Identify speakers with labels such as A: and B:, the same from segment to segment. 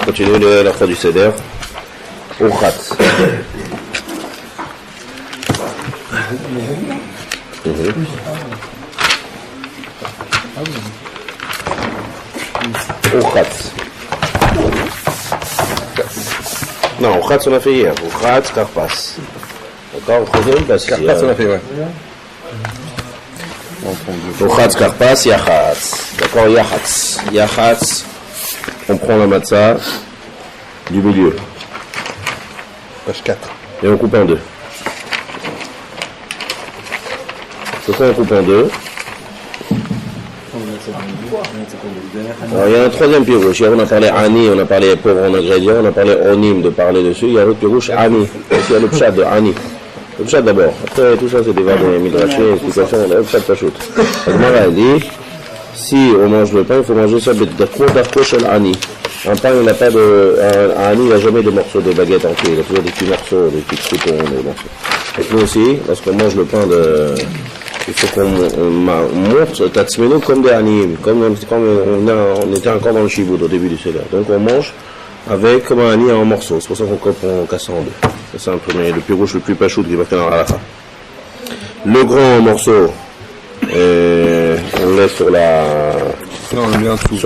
A: on continue la croix du Seder. Urchat. Urchat. Non, Urchat on a fait hier. Urchat, Karpas. D'accord, troisième parce que
B: Karpas on a fait, ouais.
A: Urchat, Karpas, Yachatz. D'accord, Yachatz. Yachatz, on prend la matzah du milieu.
B: Page 4.
A: Et on coupe en deux. Pourquoi on coupe en deux? Alors, il y a un troisième pirouche. Hier, on a parlé Ani, on a parlé pauvre en ingrédients, on a parlé Onim de parler dessus. Il y a l'autre pirouche Ani. Ici, il y a le pshat de Ani. Le pshat d'abord. Après, tout ça, c'est des verbes midrashés, explications. Le pshat pachout. La Gemara a dit, si on mange le pain, il faut manger ça d'arco shel Ani. Un pain, il n'a pas de. Un Ani, il n'a jamais de morceaux de baguette entiers. Il a toujours des petits morceaux, des petits croutons, des morceaux. Et nous aussi, lorsqu'on mange le pain de. Il faut qu'on monte Tatsmeno comme des animes, comme on était encore dans le Shiboud au début du Seder. Donc on mange avec comme un ani en morceaux. C'est pour ça qu'on casse en deux. C'est un premier, le pirouche le plus pachout qui va faire dans la halakha. Le grand morceau, on laisse sur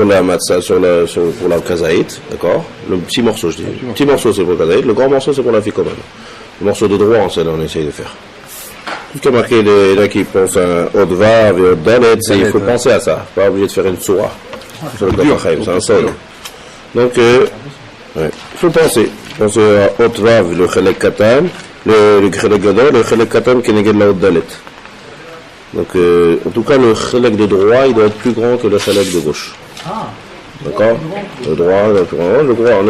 A: la matzah, pour la kazaït, d'accord. Le petit morceau, je dis. Le petit morceau c'est pour la kazaït, le grand morceau c'est pour la fikomane. Le morceau de droit, on essaye de faire. Tout ce qui est marqué, il y en a qui pensent à Odvav et Oddalet, il faut penser à ça. Pas obligé de faire une soura. C'est un sol. Donc, il faut penser. Pensez à Odvav, le Chelek Katan, le Chelek Gadol, le Chelek Katan qui n'est que de la Oddalet. Donc, en tout cas, le Chelek de droit, il doit être plus grand que le Chelek de gauche. D'accord? Le droit, le droit,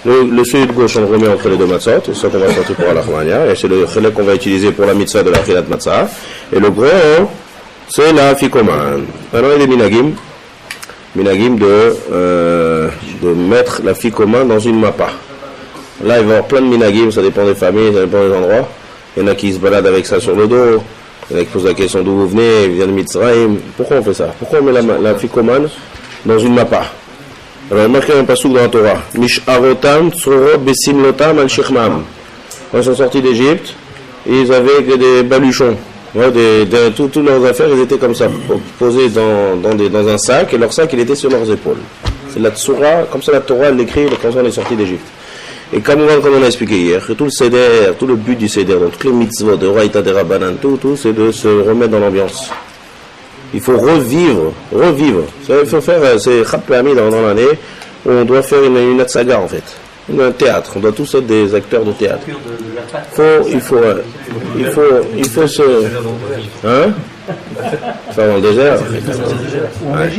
A: le celui de gauche, on le remet entre les deux matzot, c'est ça qu'on va sortir pour la Rahmania, et c'est le chelek qu'on va utiliser pour la mitzvah de la chilat matzah. Et le grand, c'est la fikoman. Alors il y a des minagim de mettre la fikoman dans une mappa. Là, il va y avoir plein de minagim, ça dépend des familles, ça dépend des endroits. Il y en a qui se baladent avec ça sur le dos, il y en a qui posent la question d'où vous venez, ils viennent de Mitzrayim. Pourquoi on fait ça? Pourquoi on met la fikoman dans une mappa? Alors, il y a marqué un passouk dans la Torah. Mish'arotam tsurot besimlotam al shechmam. Quand ils sont sortis d'Égypte, ils avaient des baluchons. Ouais, toutes leurs affaires, ils étaient comme ça, posés dans un sac, et leur sac, il était sur leurs épaules. C'est la tsura, comme ça la Torah, elle l'écrit quand on est sorti d'Égypte. Et comme on a expliqué hier, que tout le Seder, tout le but du Seder, donc toutes les mitzvot, de Raïta de Rabbanan, tout, c'est de se remettre dans l'ambiance. Il faut revivre. Il faut faire, c'est Chapami dans l'année, où on doit faire une atsaga en fait. Un théâtre. On doit tous être des acteurs de théâtre. Il faut se. Hein? Ça dans le désert. Ouais.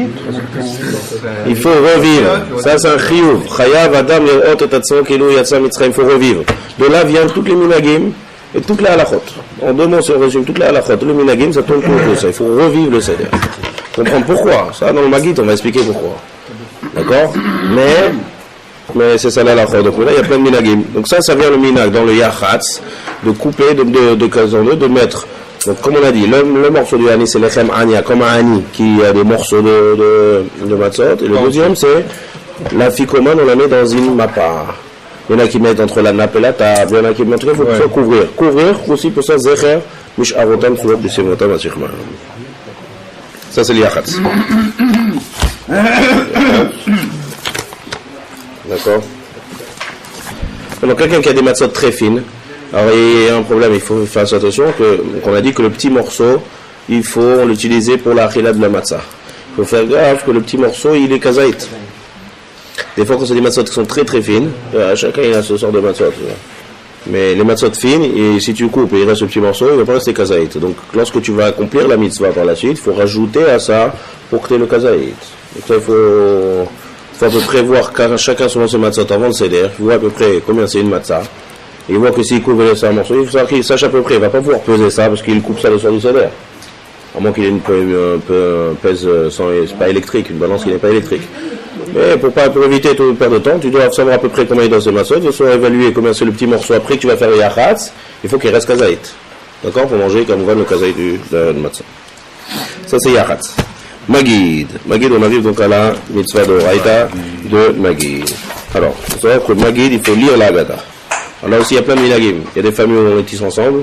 A: Il faut revivre. Ça c'est un chiyuv. Chayav Adam Yerot et Atzon Kilu Yatsa Mitzrayim. Il faut revivre. De là viennent toutes les minagim. Et toute la halachot. En deux mots, si on résume toute la halachot, le minagim, ça tourne autour de ça. Il faut revivre le Seder. Comprendre pourquoi. Ça, dans le Magit, on va expliquer pourquoi. D'accord? Mais c'est ça la halachot. Donc là, il y a plein de minagim. Donc ça vient le minag dans le yachatz, de couper, de caser en deux, de mettre. Donc comme on a dit, le morceau du Ani, c'est l'echem Ania, comme un Ani, qui a des morceaux de matzot. Et le deuxième, c'est la fikoman, on la met dans une mappa. Il y en a qui mettent entre la nappe et la table, il y en a qui mettent, il faut couvrir. Couvrir aussi pour ça, zecher, mish arotam, surat, b'simotam, asichma. Ça, c'est l'yachatz. D'accord? Alors, quelqu'un qui a des matzot très fines, alors il y a un problème, il faut faire attention qu'on a dit que le petit morceau, il faut l'utiliser pour la achila de la matzah. Il faut faire gaffe que le petit morceau, il est kazaït. Des fois, quand c'est des matzot qui sont très très fines, chacun il a ce sort de matzot. Mais les matzot fines, et si tu coupes et il reste ce petit morceau, il ne va pas rester kazaït. Donc, lorsque tu vas accomplir la mitzvah par la suite, il faut rajouter à ça pour que tu aies le kazaït. Donc, ça, il faut à peu près voir chacun selon ses matzot avant le seder. Il voit à peu près combien c'est une matzah. Il voit que s'il coupe un morceau, il faut savoir qu'il sache à peu près. Il ne va pas pouvoir peser ça parce qu'il coupe ça le soir du seder. À moins qu'il ait une pèse c'est pas électrique, une balance qui n'est pas électrique. Mais pour éviter toute perte de temps, tu dois savoir à peu près combien il doit se matzot, tu dois évaluer combien c'est le petit morceau après que tu vas faire le yachatz, il faut qu'il reste kazaït. D'accord? Pour manger comme on voit le kazaït de matzot. Ça c'est yachatz. Magid. Magid, on arrive donc à la mitzvah de Raïta de Magid. Alors, il faut savoir que Magid, il faut lire la Haggadah. Alors là aussi, il y a plein de minagim. Il y a des familles où on est tous ensemble,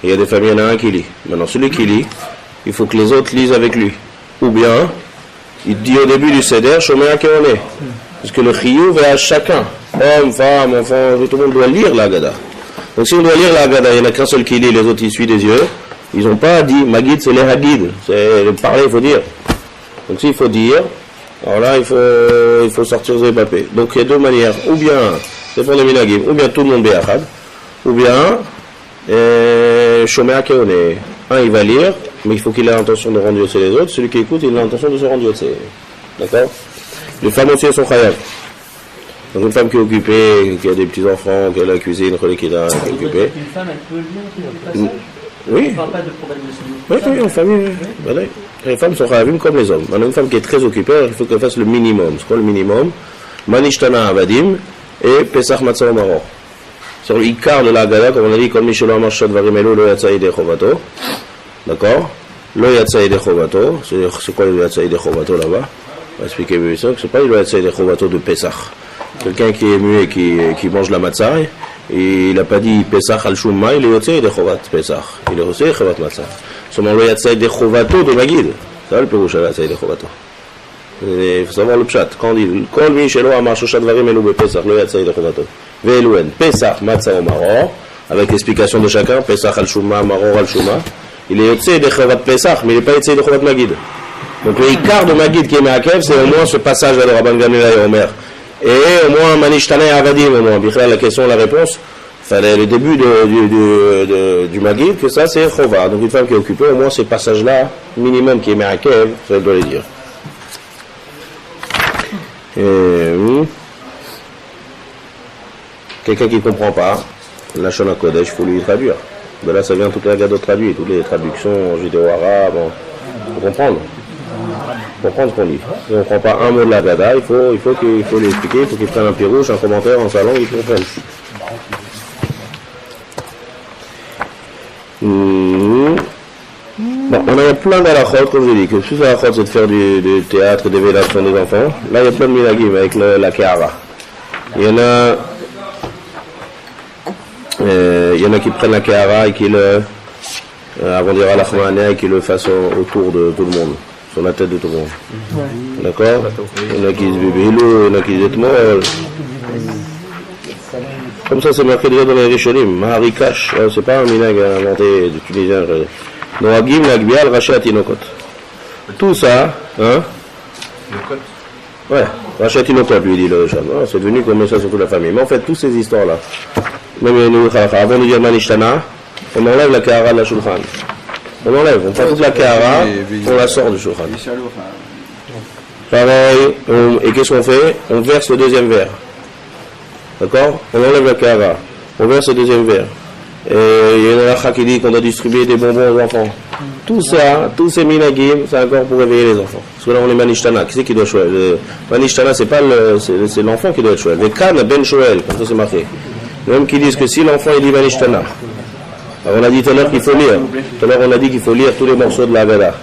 A: et il y a des familles où il y en a un qui lit. Maintenant, celui qui lit, il faut que les autres lisent avec lui. Ou bien, il dit au début du Seder, Shomer Keone. Parce que le chiyuv est à chacun. Homme, femme, enfant, tout le monde doit lire la Haggadah. Donc si on doit lire la Haggadah, il n'y en a qu'un seul qui lit, les autres ils suivent des yeux. Ils n'ont pas dit, Magid c'est les Hagid. C'est parler, il faut dire. Donc s'il faut dire, alors là il faut sortir des papiers. Donc il y a deux manières. Ou bien, c'est pour les minagim, ou bien tout le monde béachad, ou bien, Shomer Keone. Un il va lire, mais il faut qu'il ait l'intention de rendre yotse les autres. Celui qui écoute, il a l'intention de se rendre yotse. D'accord? Les femmes aussi sont chayav. Donc une femme qui est occupée, qui a des petits-enfants, qui a la cuisine, qui est occupée.
C: Une femme, elle peut lire,
A: oui.
C: On ne parle pas de problème de
A: oui, en famille. Oui. Les femmes sont chavim comme les hommes. Maintenant, une femme qui est très occupée, il faut qu'elle fasse le minimum. C'est quoi le minimum? Manishtana Avadim et Pesach Matzah Maror. Sur le Ikar de la Haggadah, comme on a dit, comme Mishelo Amar Shad Varimelo, Lo Yatsa Yedei Chovato. D'accord? Lo Yatsa Yedei Chovato. C'est quoi le Yatsa Yedei Chovato là-bas? On va expliquer mieux ça, que c'est pas le Yatsa Yedei Chovato de Pesach. Quelqu'un qui est muet, qui mange la matzah, et il n'a pas dit Pesach al Shumma, il est Yatsa Yedei Chovat Pesach. Il est aussi Chovat Matzah. Seulement le Yatsa Yedei Chovato de Magid. Ça, le Pérouche, le Yatsa Yedei Chovato. Il faut savoir le pshat. Quand on dit Kol Mishelo Amar Shoshad Varim Elu Pesach, le Yatsa Yedei Chovato. Ve'eluen Pesach Matzah Maror, avec l'explication de chacun, Pesach al Shumma, Maror al Shumma. Il est Yatsa Yedei Chovat Pesach, mais il n'est pas Yatsa Yedei Chovat Magid. Donc le Ikar de Magid qui est Me'akev, c'est au moins ce passage à le Rabban Gamliel et Omer. Et au moins Manishtana et Avadim, au moins. Bichlal, la question, la réponse, fallait le début du Magid, que ça c'est Chova. Donc une femme qui est occupée, au moins ces passages-là, minimum qui est Me'akev, ça doit les dire. Quelqu'un qui ne comprend pas, la Shon HaKodesh, il faut lui traduire. De là, ça vient toute la Gadot traduite, toutes les traductions judéo-arabes, pour comprendre. Pour comprendre ce qu'on dit. Si on ne comprend pas un mot de la Haggadah, il faut l'expliquer, il faut qu'il prenne un pirouche, un commentaire en sa langue, il comprenne. Bon, on a plein d'halachot, comme je dis, que tout halachot c'est de faire du théâtre, des vélations des enfants. Là, il y a plein de minagim avec la Kehara. Il y en a qui prennent la Kehara et qui avant de dire à la et qui le fassent autour de tout le monde. Sur la tête de tout le monde. Ouais. D'accord? Il y en a qui se bébélou, il y en a qui se jetmol. Comme ça, c'est marqué déjà dans les Rishonim. Maharikash, c'est pas un minag inventé de Tunisien. Noagim, Nagbial, Rachat, Inokot. Tout ça, hein? Ouais, Rachat, Inokot, lui dit le Sham. C'est devenu comme ça sur toute la famille. Mais en fait, toutes ces histoires-là, même avant de dire Manishtana, on enlève la Kehara de la Shulchan. On enlève, on prend toute la Kehara, on la sort du Shulchan. Pareil, et qu'est-ce qu'on fait? On verse le deuxième verre. D'accord? On enlève la Kehara, on verse le deuxième verre. Et il y a une halakha qui dit qu'on doit distribuer des bonbons aux enfants. Tout ça, tous ces minagim, c'est encore pour réveiller les enfants. Parce que là on est Manishtana, qui c'est qui doit choisir? Manishtana, c'est pas c'est l'enfant qui doit être choisi. Le Kan Ben Shoel, comme ça c'est marqué. Même qui disent que si l'enfant il dit Manishtana. Alors on a dit tout à l'heure qu'il faut lire. Tout à l'heure on a dit qu'il faut lire tous les morceaux de la Haggadah.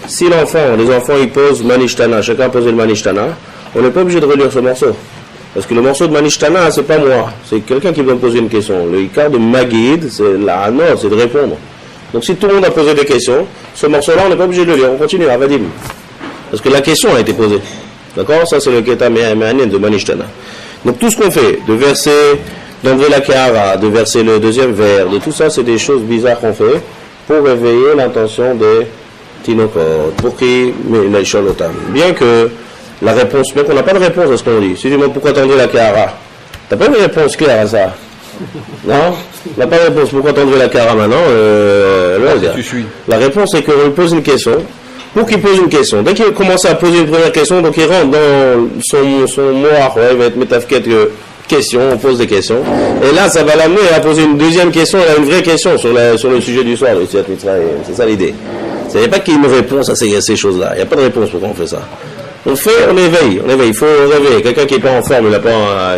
A: Si les enfants ils posent Manishtana, chacun pose le Manishtana, on n'est pas obligé de relire ce morceau. Parce que le morceau de Manishtana, c'est pas moi, c'est quelqu'un qui vient me poser une question. Le Ikar de Magid, c'est la Hanor, c'est de répondre. Donc si tout le monde a posé des questions, ce morceau-là, on n'est pas obligé de le lire, on continue, Avadim. Parce que la question a été posée. D'accord? Ça c'est le Keta Me'anen de Manishtana. Donc tout ce qu'on fait, de verser, d'enlever la Kehara, de verser le deuxième verre, de tout ça, c'est des choses bizarres qu'on fait pour réveiller l'intention des Tinokot, pour qu'ils les Shalotam. Bien que la réponse, bien qu'on n'a pas de réponse à ce qu'on dit. Si tu me demandes pourquoi t'enlèves la Kehara, t'as pas une réponse claire à ça. Non? On n'a pas de réponse. Pourquoi t'enlèves la Kehara maintenant? La réponse c'est qu'on lui pose une question. Pour qu'il pose une question. Dès qu'il commence à poser une première question, donc il rentre dans son moire, ouais, il va être métafquette question, on pose des questions. Et là, ça va l'amener à poser une deuxième question, une vraie question sur le sujet du soir. C'est ça l'idée. Il n'y a pas qu'il y ait une réponse à ces choses-là. Il n'y a pas de réponse pourquoi on fait ça. On éveille. Il faut réveiller. Quelqu'un qui n'est pas en forme,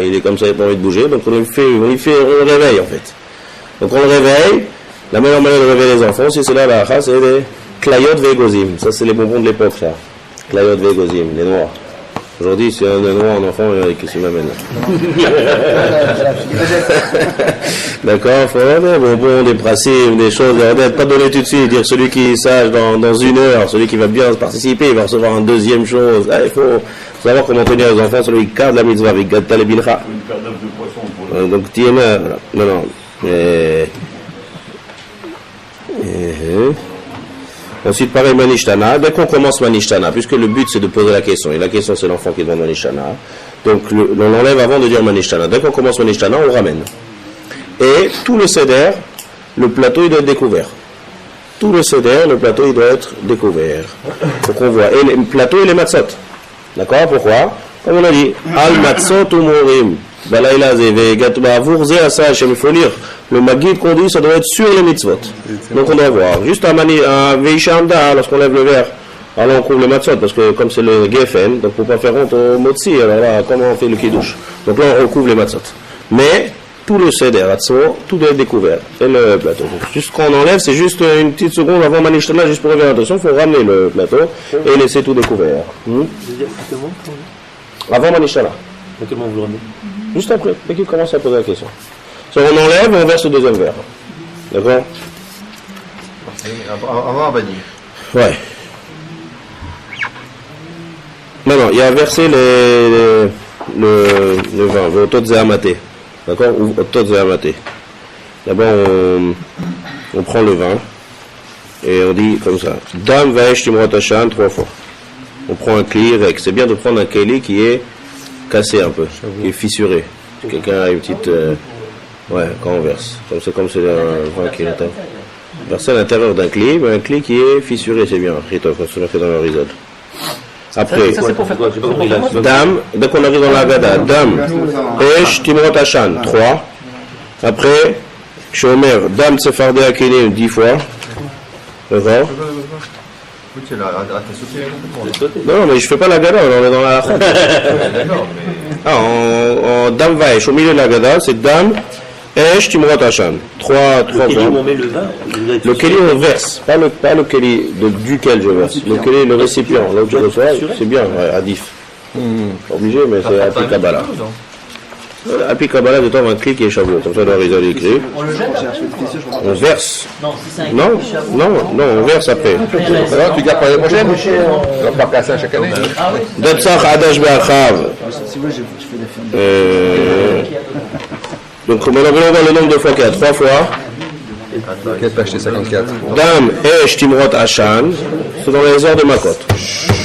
A: il est comme ça, il n'a pas envie de bouger. Donc on réveille en fait. Donc on le réveille. La meilleure manière de réveiller les enfants, si c'est là, c'est Klayot Vegozim. Ça, c'est les bonbons de l'époque, ça. Klayot Vegozim, les noirs. Aujourd'hui, c'est un noir, un enfant, qu'est-ce qu'il m'amène? D'accord, il faut avoir des bonbons, des principes, des choses, pas donner tout de suite, dire celui qui est sage dans une heure, celui qui va bien participer, il va recevoir une deuxième chose. Il faut savoir comment tenir les enfants, celui qui garde la mitzvah, avec Gadta le Bilcha. Donc, Tiena, non. Ensuite, pareil, Manishtana. Dès qu'on commence Manishtana, puisque le but c'est de poser la question, et la question c'est l'enfant qui demande Manishtana, donc on l'enlève avant de dire Manishtana. Dès qu'on commence Manishtana, on le ramène. Et tout le seder, le plateau il doit être découvert. Tout le seder, le plateau il doit être découvert. Pour qu'on voit. Et le plateau et les matzot. D'accord? Pourquoi? Comme on a dit, Al matzot ou morim. Balaïla zeve, gatba, vourze à ça, il faut lire. Le Maggid qu'on dit, ça doit être sur les mitzvot. Donc on doit voir. Juste un Veishamda, lorsqu'on lève le verre, alors on couvre le matzot, parce que comme c'est le Geffen, donc pour ne pas faire honte au Motzi, alors là, comment on fait le Kiddush? Donc là, on recouvre les matzot. Mais, tout le Seder, tout doit être découvert. Et le plateau. Juste quand on enlève, c'est juste une petite seconde avant Manishtana, juste pour revenir attention, il faut ramener le plateau et laisser tout découvert. Avant Manishtana.
C: Comment vous le remettez?
A: Juste après, dès qu'il commence à poser la question. On enlève, on verse le deuxième verre. D'accord?
B: Avant Abadi.
A: Ouais. Non, il y a versé le vin, le Ototze Amaté. D'accord? Ou Ototze Amaté. D'abord, on prend le vin et on dit comme ça. Dam Vaesh Timrot Hashan 3 fois. On prend un kli rek. C'est bien de prendre un kli qui est cassé un peu, qui est fissuré. Quelqu'un a une petite. Ouais, quand on verse. Comme c'est un vin qui est à verser à l'intérieur d'un clé, mais un clé qui est fissuré, c'est bien. Quand on l'a fait dans le risotto. Après,
C: ça c'est pour faire quoi?
A: Dame, dès qu'on arrive dans la Gada, Dame, Esh, Timrot Hashan, 3. Après, Shomer, Dame Tsefardé Akinim, 10 fois. D'accord? Non, mais je fais pas la Gada, on est dans la Chod. En Dame Vaesh, au milieu de la Gada, c'est Dame, Esh, Timrot Hashan. 3 fois.
C: On met le vin.
A: Le keli on verse, pas le keli duquel je verse. Le keli, le récipient, là où je reçois, c'est bien, ouais, adif. Pas obligé, mais c'est Api Kabbalah. Api Kabbalah, de temps, un cli qui est chaveau, comme ça dans les autres écrits.
C: On le jette?
A: On verse.
C: Non, si c'est un
A: Non, on verse après.
B: Alors, tu gardes pour l'année prochaine? On va pas placer à chaque année.
A: Datsach Adash Be'achav. Donc maintenant, on va voir le nombre de fois qu'il y a 3 fois.
B: Quelle page c'est 54?
A: Dam Esh Timrot Hashan, c'est dans les heures de Makot.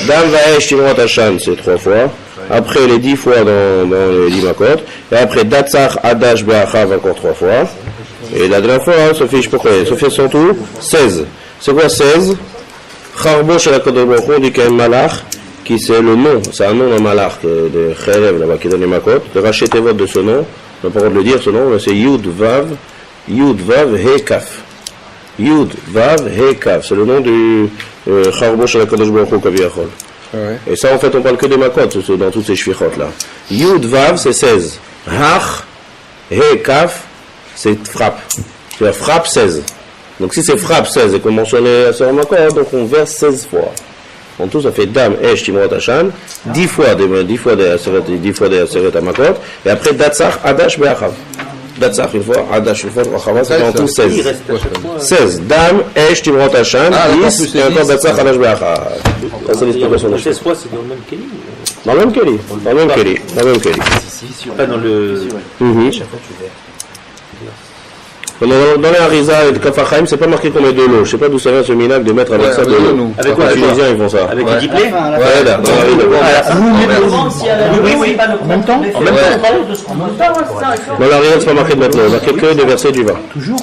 A: Dam Vaesh Timrot Hashan, c'est 3 fois. Après les 10 fois dans les 10 Makot. Et après Datsach Adash Be'achav, encore 3 fois. Et la dernière fois, Sophie, je pourquoi? Sophie, son tour, 16. C'est quoi 16? Charbo chez la Kodosh, on dit qu'il y a un malach, qui c'est le nom, c'est un nom d'un malach de Khérev là-bas qui donne les Makot. De racheter votre de ce nom, on n'a pas le droit de le dire, ce nom, c'est Yud Vav He Kaf. Yud Vav He Kaf, c'est le nom du Charbo chez la Kodosh Baruch Hu Kaviyachol. Et ça, en fait, on parle que des Makot dans toutes ces shvichot là. Yud Vav, c'est 16. Hach He Kaf, c'est frappe. C'est frappe 16. Donc si c'est frappe 16 et qu'on mentionnait la sœur Makot, donc on verse 16 fois. En tout, ça fait Dam, Esh, Timrot Hashan, 10 fois des Aseret à Makot, et après Datsach, Adash, Be'achav. Datsach une fois, Adash une fois, Be'achav, c'est en tout 16. 16. Dam, Esh, Timrot Hashan, 10, et encore Datsach, Adash, Be'achav. Ça, c'est l'explication de
C: 16 fois, c'est dans le même Kéli?
A: Dans le même Kéli.
C: Pas dans le.
A: Dans les Harizah et le Kafachaim, c'est pas marqué qu'on met de l'eau. Je sais pas d'où ça vient ce minac de mettre avec ça de l'eau.
C: Avec quoi?
A: Les Tunisiens, ils font ça.
C: Avec du diplé?
A: Ouais, là.
C: Oui. En même temps? En même temps,
A: Dans la Harizah, c'est pas marqué de mettre l'eau. Il marqué que de verser du vin.
C: Toujours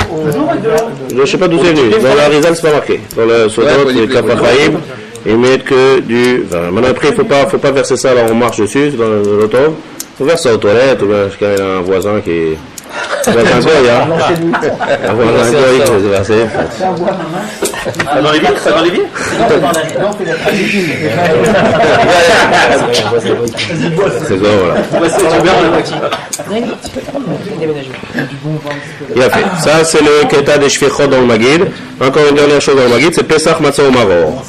C: avec de l'eau?
A: Je sais pas d'où c'est venu. Dans la Harizah, c'est pas marqué. Dans le Sodot et le Kafachaim, ils mettent que du vin. Maintenant, après, il faut pas verser ça là, on marche dessus, dans l'auto. Il faut verser ça aux toilettes, ou bien, quand il y a un voisin qui Avoir un goy, hein. Avoir un goy, c'est versé.
C: Dans les vies, dans les vies.
A: C'est ça, voilà. Il a fait. Ça, c'est le Keta des Shfichot dans le Maguid. Encore une dernière chose dans le Maguid, c'est Pesach Matzah Maror.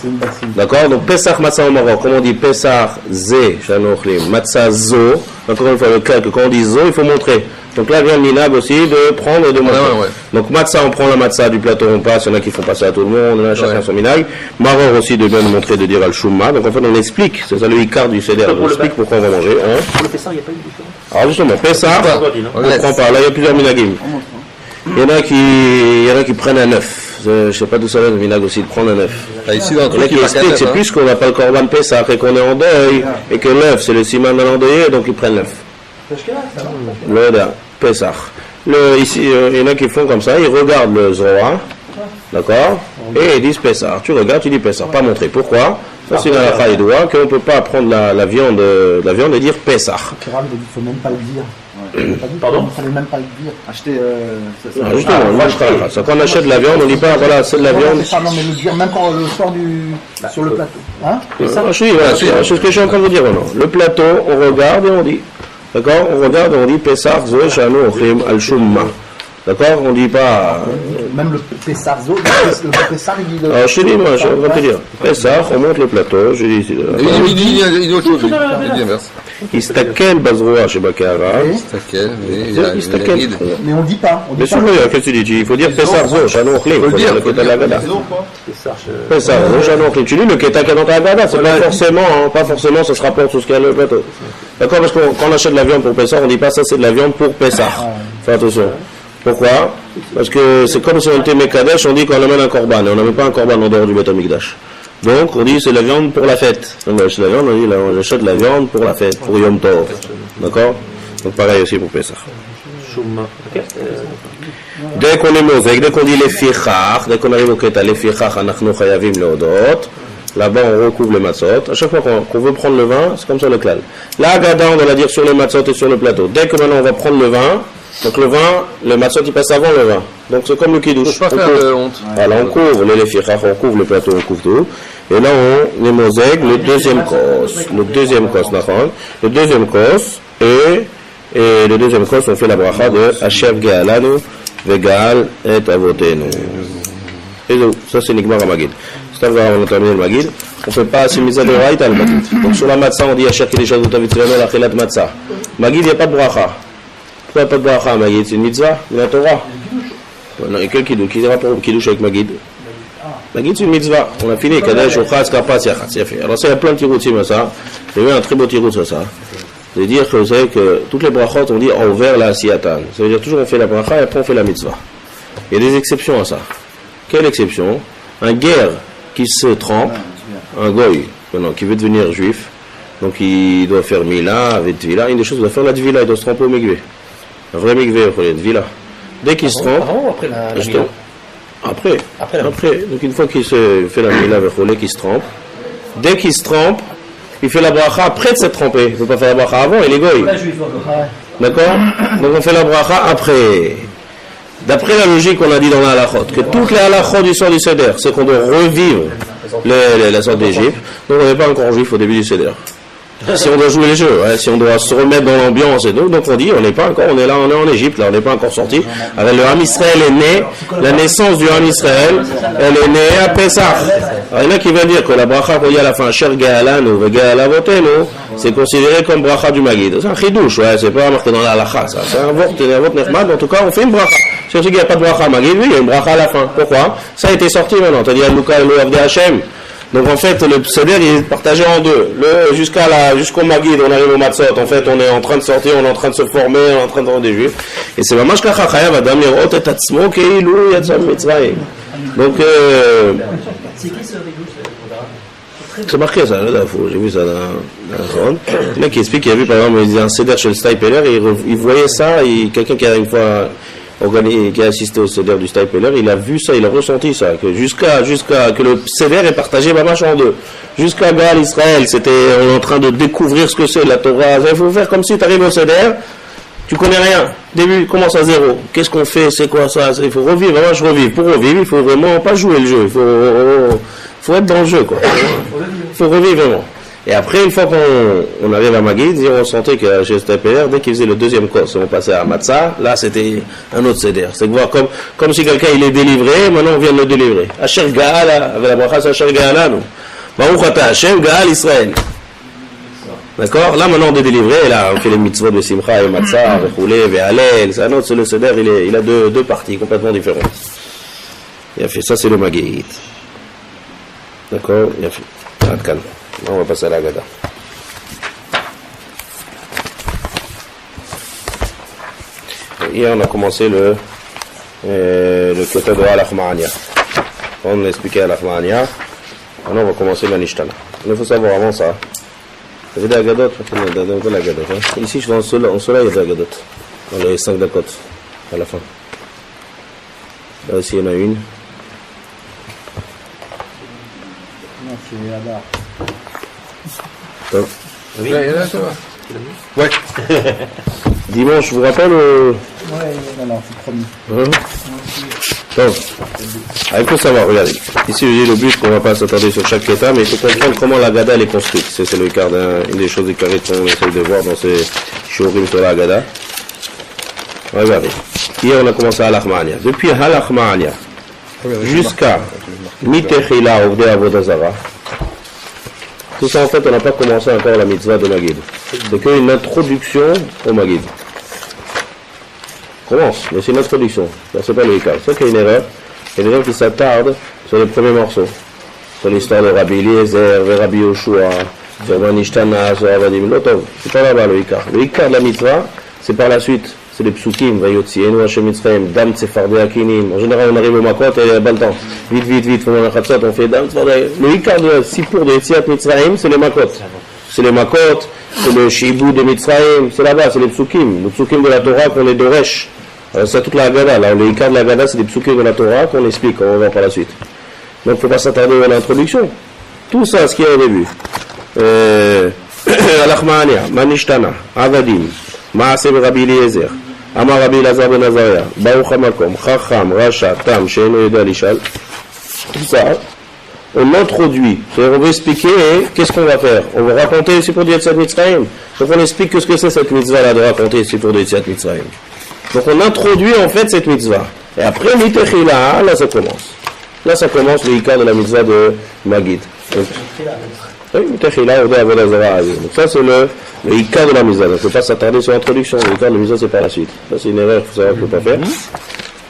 A: D'accord? Donc, Pesach Matzah Maror, comme on dit Pesach Zé, Shanochlim, Matzah Zo. Encore une fois, le cas que quand on dit Zo, il faut montrer. Donc là vient le minag aussi de prendre et de montrer. Ouais. Donc matzah, on prend la matzah du plateau, on passe, il y en a qui font passer à tout le monde, il y en a chacun son minag. Maror aussi de bien nous montrer, de dire al-shumma. Donc en fait on explique, c'est ça le ikar du seder, on explique pourquoi on va manger. Hein.
C: Pour le Pessah, il n'y a pas eu de différence.
A: Alors justement, Pessah, on ne prend pas, là il y a plusieurs minagim. Il y en a qui prennent un œuf. Je ne sais pas d'où ça vient le minag aussi de prendre un œuf.
B: Ici, dans le
A: truc, qui explique, c'est plus qu'on n'a pas le korban Pessah et qu'on est en deuil, et que l'œuf c'est le siman de l'endeuillé, donc ils prennent l'œuf. L'œuf, Pessah. Ici, il y en a qui font comme ça, ils regardent le Zohar, d'accord, et ils disent Pessah. Tu regardes, tu dis Pessah, pas montrer. Pourquoi? Ça c'est une halakha édoua qu'on ne peut pas prendre la viande et dire Pessah.
D: Il ne faut même pas le dire.
C: Pardon?
D: Il ne fallait même pas le dire. Acheter.
A: Justement, ça, quand on achète de la viande, on ne dit pas voilà, c'est de la viande.
D: Non, mais le dire même quand le sort sur le plateau. Hein?
A: C'est ce que je suis en train de vous dire maintenant. Le plateau, on regarde et on dit. D'accord? On regarde et on dit Pessah Zo Shanu Ochim Al Shumma. D'accord? On ne dit pas.
D: Même le Pessah Zo, le Pessah, il dit.
A: Alors je te dis, moi, je vais te dire. Pessah, on monte le plateau, je dis.
B: Il dit autre chose, il dit inverse.
A: Istakel Bazroa chez Bakara.
B: Istakel,
D: mais on ne dit pas.
A: Mais sûr, qu'est-ce que tu dis? Il faut dire Pessah Zo Shanu Ochim. Il faut dire le Keta de la Gada. Pessah Zo Shanu Ochim. Tu dis le Keta qui est dans ta Gada, c'est pas forcément, ça se rapporte sur ce qu'il y a le plateau. D'accord? Parce que quand on achète de la viande pour Pessah, on ne dit pas ça c'est de la viande pour Pessah. Fais attention. Pourquoi? Parce que c'est comme si on était Mekadesh, on dit qu'on amène un korban, et on n'amène pas un korban en dehors du Beth Amikdash. Donc on dit c'est de la viande pour la fête. Donc on achète la viande, on dit on achète de la viande pour la fête, pour Yom Tov. D'accord? Donc pareil aussi pour Pessah. Dès qu'on est mosek, dès qu'on dit les fichach, dès qu'on arrive au Keta, les fichach, anachnu chayavim leodot. Là-bas, on recouvre le matzot. À chaque fois qu'on veut prendre le vin, c'est comme ça le klal. La Haggadah, on va la dire sur le matzot et sur le plateau. Dès que maintenant on va prendre le vin, donc le vin, le matzot il passe avant le vin. Donc c'est comme le kiddush.
B: Faut pas faire honte.
A: Voilà, on couvre les fichach, on couvre le plateau, on couvre tout. Et là, on est mosek, le deuxième kos. Le deuxième kos, et le deuxième kos, on fait la bracha de Hashem Ge'alanu, Ve'Ga'al et Avotenu. Et ça c'est Nigmar HaMagid. C'est on a terminé le Magid. On ne fait pas assez mise à l'oraïta le Magid. Donc sur la matzah, on dit Asher Kedisha Zutavitzreno la Chilat Matzah. Magid, il n'y a pas de bracha. Pourquoi il n'y a pas de bracha, Magid? C'est une mitzvah de la Torah. Non, il y a quelqu'un qui dira pour Kiddush avec Magid. Magid, c'est une mitzvah. On a fini. Kadesh, Ochatz, Kapas, Yachatz. C'est fait. Alors ça, il y a plein de tiroutim à ça. J'ai vu un très beau tirout sur ça. C'est-à-dire que vous savez que toutes les brachot, on dit envers la Siyatan. Ça veut dire toujours on fait la bracha et après on fait la mitzvah. Il y a des exceptions à ça. Quelle exception? Un guerre qui se trempe, un goy, qui veut devenir juif, donc il doit faire Mila, avec Tvila, une des choses, il doit faire la Tvila, il doit se tremper au Mikvé. Un vrai Mikvé, il Tvila. Dès qu'il se trempe,
C: avant ou après la Mila?
A: Après. Donc une fois qu'il se fait la Mila avec qu'il se trempe, dès qu'il se trempe, il fait la bracha après de s'être trempé. Il ne peut pas faire la bracha avant, il est goy. D'accord? Donc on fait la bracha après. D'après la logique qu'on a dit dans la halachot, que toutes les halachot du sort du Seder, c'est qu'on doit revivre la sorte d'Égypte, donc on n'est pas encore juif au début du Seder. Si on doit jouer les jeux, si on doit se remettre dans l'ambiance et tout, donc on dit, on n'est pas encore, on est là, on est en Égypte, là, on n'est pas encore sorti. Alors le Ham Israël est né, la naissance du Ham Israël, elle est née à Pessah. Alors il y en a qui veulent dire que la bracha qu'on dit à la fin, Asher Ge'alanu Ve'Ge'al Avotenu, c'est considéré comme bracha du Magid. C'est un chidouche, c'est pas marqué dans la halacha, ça. C'est un vot nechmad, en tout cas on fait une bracha. Si on dit qu'il n'y a pas de bracha Magid, oui, il y a une bracha à la fin. Pourquoi? Ça a été sorti maintenant, c'est-à-dire Luka Elo Avde Hashem. Donc en fait, le Seder il est partagé en deux. Jusqu'au Magid, on arrive au Matzot. En fait, on est en train de sortir, on est en train de se former, on est en train de rendre des Juifs. Et c'est vraiment Shkacha Chayav Adam Lirot et Atzmo Keilu Yatzam Mitzrayim. Donc
C: c'est qui ce rigouche?
A: c'est marqué ça, j'ai vu ça dans la zone. Le mec qui explique qu'il a vu par exemple, il disait un Seder chez le Steipeler, il voyait ça, quelqu'un qui a une fois qui a assisté au Seder du Steipeler, il a vu ça, il a ressenti ça, que jusqu'à que le Seder est partagé en deux. Jusqu'à Gaal Israël, on est en train de découvrir ce que c'est la Torah. Il faut faire comme si tu arrives au Seder, Tu connais rien. Début, commence à zéro. Qu'est-ce qu'on fait? C'est quoi ça? Il faut revivre. Vraiment, je revive. Pour revivre, il faut vraiment pas jouer le jeu. Il faut être dans le jeu, quoi. Il faut revivre vraiment. Et après, une fois qu'on arrive à Maguid, on sentait que chez STPR, dès qu'il faisait le deuxième course, on passait à Matzah, là c'était un autre CDR. C'est voir comme si quelqu'un il est délivré, maintenant on vient de le délivrer. Asher Gaala, avec la bracha Asher Gaala, nous. Baruch Ata Hashem, Gaal Israël. D'accord? Là maintenant on est délivré, et là on fait les mitzvot de Simcha et Matzah, Rechoulé, Ve'alel, c'est un autre, c'est le CDR, il a deux parties complètement différentes. Il a fait ça, c'est le Maguid. D'accord? Il a fait. Calme. On va passer à la Gada. Hier, on a commencé le côté de Al-Akhma'ania. On a expliqué Al-Akhma'ania. Maintenant, on va commencer la Nishtana. Il faut savoir avant ça. Vous avez des Agadot? Ici, je vais en cela, il y a des Agadot. Dans les 5 Dakot. À la fin. Là aussi, il y en a une.
D: Non, c'est là-bas.
B: Oui. Ouais.
A: Dimanche, je vous rappelle
D: Ouais, non, c'est promis.
A: Donc, il faut savoir, regardez. Ici, le but qu'on ne va pas s'attarder sur chaque état, mais il faut comprendre comment la Gada elle est construite. C'est le quart une des choses carrées qu'on essaye de voir dans ces shurim sur la Gada. Regardez. Hier, on a commencé à Al-Akhma'ania. Depuis Al-Akhma'ania jusqu'à Mitechila Ovdei Avodah Zara. Tout ça, en fait, on n'a pas commencé encore la mitzvah de Maguid. C'est qu'une introduction au Maguid. Commence, mais c'est une introduction. Ça, c'est pas le cas. C'est qu'il y a une erreur. Il y a des gens qui s'attardent sur les premiers morceaux. Sur l'histoire de Rabbi Eliezer, Rabbi Yoshua, sur Manishtana, sur Avadim. L'autre, c'est pas là-bas le Ikar. Le Ikar de la mitzvah, c'est par la suite. C'est les psukim, Vayotzienu Hashem Mitzrayim, Dam Tsefardei Akinim. En général, on arrive au Makot et il y a pas le temps. Vite, on fait Dam Tsefardei. Le Ikar de Sipour de Yetziat Mitzrayim, c'est les Makot. C'est les Makot, c'est le Shibou de Mitzrayim, c'est là-bas, c'est les psukim. Les psukim de la Torah qu'on les doresh. C'est toute la Haggadah. Là, le Ikar de la Haggadah, c'est les psukim de la Torah qu'on explique, on va voir par la suite. Donc, il ne faut pas s'attarder à l'introduction. Tout ça, ce qu'il y a au début. Al-Akhma'ania, Manishtana, Avadim, Maaseh Rabbi Eliezer. Amar Rabbi Elazar ben Azaria, Baruch HaMakom, Chacham, Rasha, Tam, She'eno Yoda Lishal. Tout ça, on introduit. On va expliquer qu'est-ce qu'on va faire. On va raconter ici pour du Yetziat Mitzrayim. Donc on explique ce que c'est cette mitzvah-là de raconter ici pour du Yetziat Mitzrayim. Donc on introduit en fait cette mitzvah. Et après, Mitechila, là ça commence. Là ça commence le Ikar de la mitzvah de Maguid. Oui, Mitechila, Ovdei Avodah Zara. Donc ça c'est le Ikar de la mitzvah. Donc il ne faut pas s'attarder sur l'introduction. Le Ikar de la mitzvah c'est par la suite. Ça c'est une erreur, il faut savoir qu'il ne faut pas faire.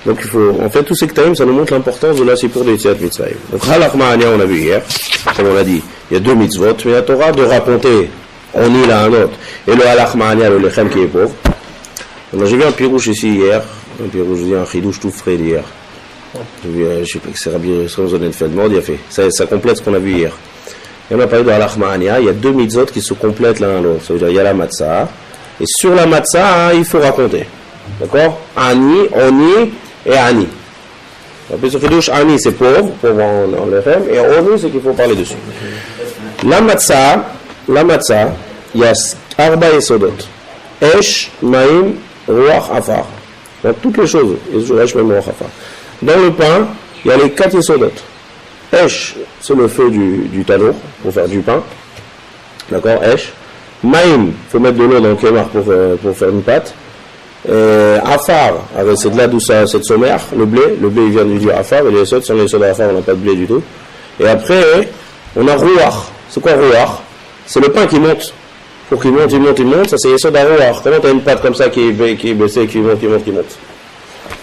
A: Donc il faut, en fait, tous ces ktaïm, ça nous montre l'importance de la Sipour de Yetziat Mitzrayim. Donc Al-Akhma'ania, on a vu hier, comme on a dit, il y a deux mitzvot, mais la Torah de raconter, on y l'a un autre, et le Al-Akhma'ania, le Lechem qui est pauvre. Alors j'ai vu un pirouche ici hier, un pirouche, je dis un chidouche tout frais d'hier. J'ai vu, je sais pas que c'est Rabbi Sonnenfeld, il a fait, ça complète ce qu'on a vu hier. Et on a parlé de Al-Akhma'ania, il y a deux mitzvot qui se complètent l'un à l'autre. Ça veut dire, il y a la matzah, et sur la matzah, il faut raconter. D'accord? Ani, Oni, et Ani. En plus, ce douche Ani, c'est pauvre en l'Echem, et Oni, c'est qu'il faut parler dessus. La matzah, il y a Arba Yesodot. Esh, Maïm, Ruach, Afar. Donc, toutes les choses. Esh, Maïm, Ruach, Afar. Dans le pain, il y a les 4 Yesodot. Esh, c'est le feu du tanour, pour faire du pain. D'accord? Esh. Maïm, il faut mettre de l'eau dans le kémar pour faire une pâte. Afar, c'est de là d'où ça, cette sommaire, le blé il vient du Afar, et les sods, sans les sods d'Afar, on n'a pas de blé du tout. Et après, on a Rouach. C'est quoi Rouach? C'est le pain qui monte. Pour qu'il monte, ça c'est les sods d'Rouach. Comment tu as une pâte comme ça qui est baissée, qui monte?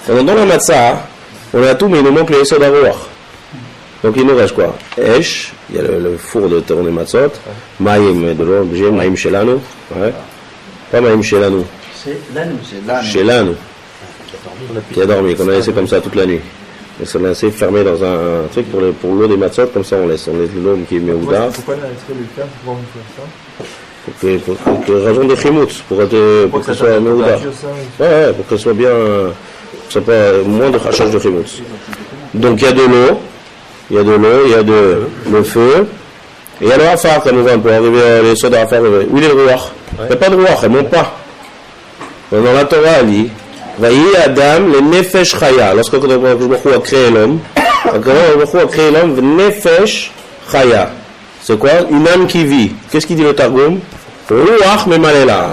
A: Alors, dans la matzah, on a tout, mais il nous manque les sods d'Rouach. Donc il nous reste quoi? Esh, il y a le four de tourner matzot, Maïm, de l'objet, Maïm Shelanu, ouais. Pas Maïm Shelanu.
C: C'est l'âne.
A: Chez l'âne, qui a dormi, qu'on a laissé comme ça toute la nuit. Et ça l'a laissé fermé dans un truc pour l'eau des matzot, comme ça on laisse l'eau qui est Méouda.
E: Pourquoi est-ce que le cas pour faire ça?
A: Pour que raison des chimoutz, pour que ce soit Méouda. Ouais, pour que ce soit bien, que ce soit pas moins de rachage de chimoutz. Donc il y a de l'eau, il y a le feu, et il y a le Afar, comme on voit, pour arriver à les sodas Afar. Oui, il y a le Rouach. Il n'y a pas de Rouach, elle ne monte pas. Dans la Torah, elle dit, Vayi Adam, le Nefesh Chaya. Lorsque Akadosh Baruch Hu a créé l'homme, Akadosh Baruch Hu a créé l'homme, Nefesh Chaya. C'est quoi? Une âme qui vit. Qu'est-ce qu'il dit le Targum? Ruach Memalela.